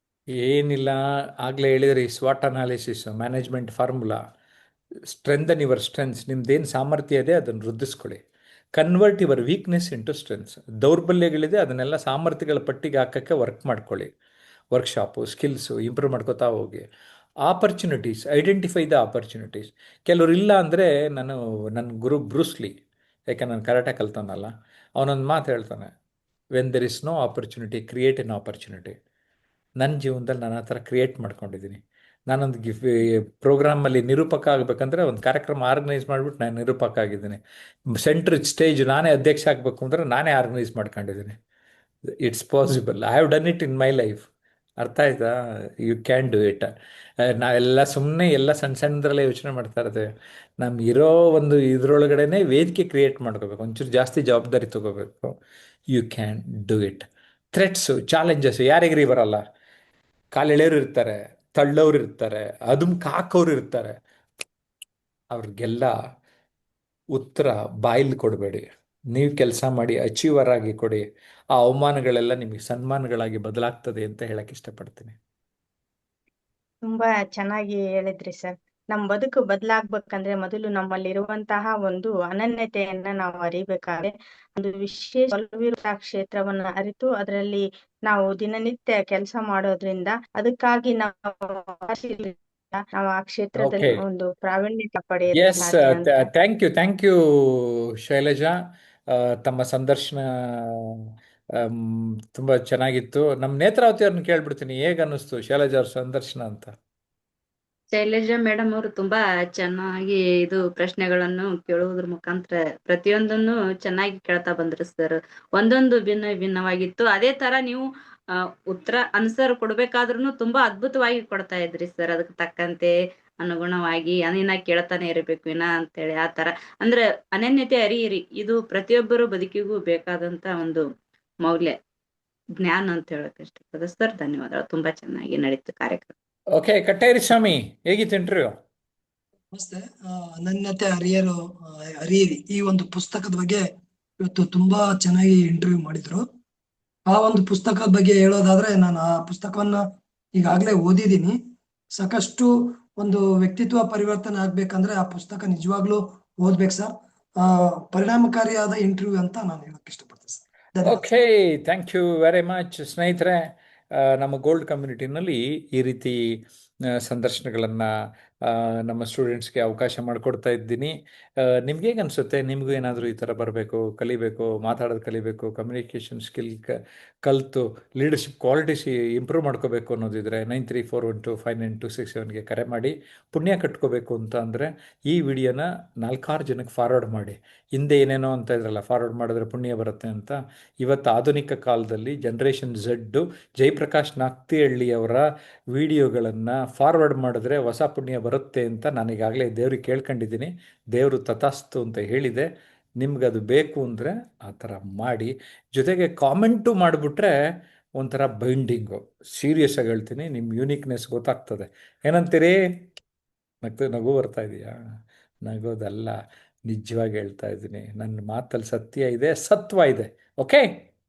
ಏನಿಲ್ಲ, ಆಗಲೇ ಹೇಳಿದ್ರಿ, ಸ್ವಾಟ್ analysis, management formula. Strengthen your strengths. ನಿಮ್ದೇನು ಸಾಮರ್ಥ್ಯ ಇದೆ ಅದನ್ನು ವೃದ್ಧಿಸ್ಕೊಳ್ಳಿ. Convert your weakness into strengths. ದೌರ್ಬಲ್ಯಗಳಿದೆ ಅದನ್ನೆಲ್ಲ ಸಾಮರ್ಥ್ಯಗಳ ಪಟ್ಟಿಗೆ ಹಾಕೋಕ್ಕೆ ವರ್ಕ್ ಮಾಡ್ಕೊಳ್ಳಿ. ವರ್ಕ್ಶಾಪು, ಸ್ಕಿಲ್ಸು ಇಂಪ್ರೂವ್ ಮಾಡ್ಕೋತಾ ಹೋಗಿ. Opportunities, identify the opportunities. ಕೆಲವರು ಇಲ್ಲ ಅಂದರೆ, ನನ್ನ ಗುರು ಬ್ರೂಸ್ಲಿ, ಯಾಕೆ ನಾನು ಕರಾಟೆ ಕಲ್ತಾನಲ್ಲ, ಅವನೊಂದು ಮಾತು ಹೇಳ್ತಾನೆ, when there is no opportunity create an opportunity. ನನ್ನ ಜೀವನದಲ್ಲಿ ನಾನು ಆ ಥರ ಕ್ರಿಯೇಟ್ ಮಾಡ್ಕೊಂಡಿದ್ದೀನಿ. ನಾನೊಂದು ಪ್ರೋಗ್ರಾಮಲ್ಲಿ ನಿರೂಪಕ ಆಗಬೇಕಂದ್ರೆ ಒಂದು ಕಾರ್ಯಕ್ರಮ ಆರ್ಗನೈಸ್ ಮಾಡಿಬಿಟ್ಟು ನಾನು ನಿರೂಪಕ ಆಗಿದ್ದೀನಿ. ಸೆಂಟ್ರ್ ಸ್ಟೇಜ್ ನಾನೇ ಅಧ್ಯಕ್ಷ ಆಗಬೇಕು ಅಂದರೆ ನಾನೇ ಆರ್ಗನೈಸ್ ಮಾಡ್ಕೊಂಡಿದ್ದೀನಿ. It's possible. I have done it in my life. ಅರ್ಥ ಆಯ್ತಾ? You can do it. ನಾವೆಲ್ಲ ಸುಮ್ಮನೆ ಎಲ್ಲ ಸಣ್ಣ ಸಣ್ಣದ್ರಲ್ಲೇ ಯೋಚನೆ ಮಾಡ್ತಾ ಇರ್ತೇವೆ. ನಮ್ಮ ಇರೋ ಒಂದು ಇದ್ರೊಳಗಡೆನೆ ವೇದಿಕೆ ಕ್ರಿಯೇಟ್ ಮಾಡ್ಕೋಬೇಕು, ಒಂಚೂರು ಜಾಸ್ತಿ ಜವಾಬ್ದಾರಿ ತಗೋಬೇಕು. You can do it. Threats, challenges ಯಾರಿಗ್ರಿ ಬರಲ್ಲ? ಕಾಲೆಳೆಯೋರು ಇರ್ತಾರೆ, ತಳ್ಳೋರು ಇರ್ತಾರೆ, ಅದುಮ್ ಕಾಕೋರು ಇರ್ತಾರೆ. ಅವ್ರಿಗೆಲ್ಲ ಉತ್ತರ ಬಾಯಿಲ್ ಕೊಡಬೇಡಿ. ನೀವು ಕೆಲಸ ಮಾಡಿ ಅಚೀವರ್ ಆಗಿ ಕೊಡಿ. ಆ ಅವಮಾನಗಳೆಲ್ಲ ನಿಮಗೆ ಸನ್ಮಾನಗಳಾಗಿ ಬದಲಾಗ್ತದೆ ಅಂತ ಹೇಳಕ್ ಇಷ್ಟಪಡ್ತೀನಿ. ತುಂಬಾ ಚೆನ್ನಾಗಿ ಹೇಳಿದ್ರಿ ಸರ್. ನಮ್ ಬದುಕು ಬದಲಾಗ್ಬೇಕಂದ್ರೆ ಮೊದಲು ನಮ್ಮಲ್ಲಿರುವಂತಹ ಒಂದು ಅನನ್ಯತೆಯನ್ನ ನಾವು ಅರಿಬೇಕಾದ್ರೆ ಒಂದು ವಿಶೇಷ ಒಲವಿರುವ ಕ್ಷೇತ್ರವನ್ನ ಅರಿತು ಅದರಲ್ಲಿ ನಾವು ದಿನನಿತ್ಯ ಕೆಲಸ ಮಾಡೋದ್ರಿಂದ ಅದಕ್ಕಾಗಿ ನಾವು ಆ ಓಕೆ. ಕ್ಷೇತ್ರದಲ್ಲಿ ಒಂದು ಪ್ರಾವೀಣ್ಯತೆ ಪಡೆಯಲು ಎಸ್. ಸಾಧ್ಯ ಅಂತ. Thank you Shailaja. ತಮ್ಮ ಸಂದರ್ಶನ ಆಮ್, ತುಂಬಾ ಚೆನ್ನಾಗಿತ್ತು. ನಮ್ಮ ನೇತ್ರಾವತಿ ಅವ್ರನ್ನ ಕೇಳ್ಬಿಡ್ತೀನಿ, ಹೇಗೆ ಅನ್ನಿಸ್ತು ಶೈಲಜಾ ಅವ್ರ ಸಂದರ್ಶನ ಅಂತ? ಶೈಲಜಾ ಮೇಡಮ್ ಅವರು ತುಂಬಾ ಚೆನ್ನಾಗಿ ಇದು ಪ್ರಶ್ನೆಗಳನ್ನು ಕೇಳುವುದ್ರ ಮುಖಾಂತರ ಪ್ರತಿಯೊಂದನ್ನು ಚೆನ್ನಾಗಿ ಕೇಳ್ತಾ ಬಂದ್ರು ಸರ್. ಒಂದೊಂದು ಭಿನ್ನವಾಗಿತ್ತು. ಅದೇ ತರ ನೀವು ಉತ್ತರ ಆನ್ಸರ್ ಕೊಡ್ಬೇಕಾದ್ರೂ ತುಂಬಾ ಅದ್ಭುತವಾಗಿ ಕೊಡ್ತಾ ಇದ್ರಿ ಸರ್. ಅದಕ್ಕೆ ತಕ್ಕಂತೆ ಅನುಗುಣವಾಗಿ ಇನ್ನ ಕೇಳ್ತಾನೆ ಇರಬೇಕು ಇನ್ನ ಅಂತೇಳಿ ಆ ತರ ಅಂದ್ರೆ ಅನನ್ಯತೆ ಅರಿಯಿರಿ, ಇದು ಪ್ರತಿಯೊಬ್ಬರು ಬದುಕಿಗೂ ಬೇಕಾದಂತ ಒಂದು ಮೌಲ್ಯ ಜ್ಞಾನ ಅಂತ ಹೇಳಕ್ ಇಷ್ಟಪಡ್ತದೆ ಸರ್. ಧನ್ಯವಾದಗಳು. ತುಂಬಾ ಚೆನ್ನಾಗಿ ನಡೀತು ಕಾರ್ಯಕ್ರಮ. ಓಕೆ, ಕಟ್ಟೇರಿ ಸ್ವಾಮಿ, ಹೇಗಿತ್ತು ಇಂಟರ್ವ್ಯೂ? ನಮಸ್ತೆ. ಅನನ್ಯತೆ ಅರಿಯಿರಿ ಈ ಒಂದು ಪುಸ್ತಕದ ಬಗ್ಗೆ ಇವತ್ತು ತುಂಬಾ ಚೆನ್ನಾಗಿ ಇಂಟರ್ವ್ಯೂ ಮಾಡಿದ್ರು. ಆ ಒಂದು ಪುಸ್ತಕದ ಬಗ್ಗೆ ಹೇಳೋದಾದ್ರೆ, ನಾನು ಆ ಪುಸ್ತಕವನ್ನ ಈಗಾಗಲೇ ಓದಿದ್ದೀನಿ. ಸಾಕಷ್ಟು ಒಂದು ವ್ಯಕ್ತಿತ್ವ ಪರಿವರ್ತನೆ ಆಗ್ಬೇಕಂದ್ರೆ ಆ ಪುಸ್ತಕ ನಿಜವಾಗ್ಲೂ ಓದ್ಬೇಕು ಸರ್. ಪರಿಣಾಮಕಾರಿಯಾದ ಇಂಟರ್ವ್ಯೂ ಅಂತ ನಾನು ಹೇಳಕ್ ಇಷ್ಟಪಡ್ತೇನೆ ಸರ್. ಧನ್ಯವಾದ. Okay, thank you very much. ಸ್ನೇಹಿತರೆ, ನಮ್ಮ ಗೋಲ್ಡ್ ಕಮ್ಯುನಿಟಿನಲ್ಲಿ ಈ ರೀತಿ ಸಂದರ್ಶನಗಳನ್ನು ನಮ್ಮ ಸ್ಟೂಡೆಂಟ್ಸ್ಗೆ ಅವಕಾಶ ಮಾಡಿಕೊಡ್ತಾ ಇದ್ದೀನಿ. ನಿಮ್ಗೆ ಹೇಗೆ ಅನಿಸುತ್ತೆ? ನಿಮಗೂ ಏನಾದರೂ ಈ ಥರ ಬರಬೇಕು, ಕಲಿಬೇಕು, ಮಾತಾಡೋದು ಕಲಿಬೇಕು, ಕಮ್ಯುನಿಕೇಷನ್ ಸ್ಕಿಲ್ ಕಲಿತು ಲೀಡರ್ಶಿಪ್ ಕ್ವಾಲಿಟೀಸ್ ಇಂಪ್ರೂವ್ ಮಾಡ್ಕೋಬೇಕು ಅನ್ನೋದಿದ್ರೆ 9341259267ಗೆ ಕರೆ ಮಾಡಿ. ಪುಣ್ಯ ಕಟ್ಕೋಬೇಕು ಅಂತ ಅಂದರೆ ಈ ವಿಡಿಯೋನ 4-6 ಜನಕ್ಕೆ ಫಾರ್ವರ್ಡ್ ಮಾಡಿ. ಹಿಂದೆ ಏನೇನೋ ಅಂತ ಇದ್ರಲ್ಲ, ಫಾರ್ವರ್ಡ್ ಮಾಡಿದ್ರೆ ಪುಣ್ಯ ಬರುತ್ತೆ ಅಂತ. ಇವತ್ತು ಆಧುನಿಕ ಕಾಲದಲ್ಲಿ ಜನರೇಷನ್ ಝಡ್ಡು ಜಯಪ್ರಕಾಶ್ ನಾಕ್ತಿಹಳ್ಳಿಯವರ ವಿಡಿಯೋಗಳನ್ನು ಫಾರ್ವರ್ಡ್ ಮಾಡಿದ್ರೆ ಹೊಸ ಪುಣ್ಯ ಬರುತ್ತೆ ಅಂತ ನಾನು ಈಗಾಗಲೇ ದೇವ್ರಿಗೆ ಕೇಳ್ಕೊಂಡಿದ್ದೀನಿ. ದೇವರು ತಥಾಸ್ತು ಅಂತ ಹೇಳಿದೆ. ನಿಮ್ಗದು ಬೇಕು ಅಂದರೆ ಆ ಥರ ಮಾಡಿ. ಜೊತೆಗೆ ಕಾಮೆಂಟು ಮಾಡಿಬಿಟ್ರೆ ಒಂಥರ ಬೈಂಡಿಂಗು. ಸೀರಿಯಸ್ ಆಗಿ ಹೇಳ್ತೀನಿ, ನಿಮ್ಮ ಯೂನಿಕ್ನೆಸ್ ಗೊತ್ತಾಗ್ತದೆ. ಏನಂತೀರಿ? ನಗು ಬರ್ತಾ ಇದೆಯಾ? ನಗೋದಲ್ಲ, ನಿಜವಾಗಿ ಹೇಳ್ತಾ ಇದ್ದೀನಿ. ನನ್ನ ಮಾತಲ್ಲಿ ಸತ್ಯ ಇದೆ, ಸತ್ವ ಇದೆ. ಓಕೆ.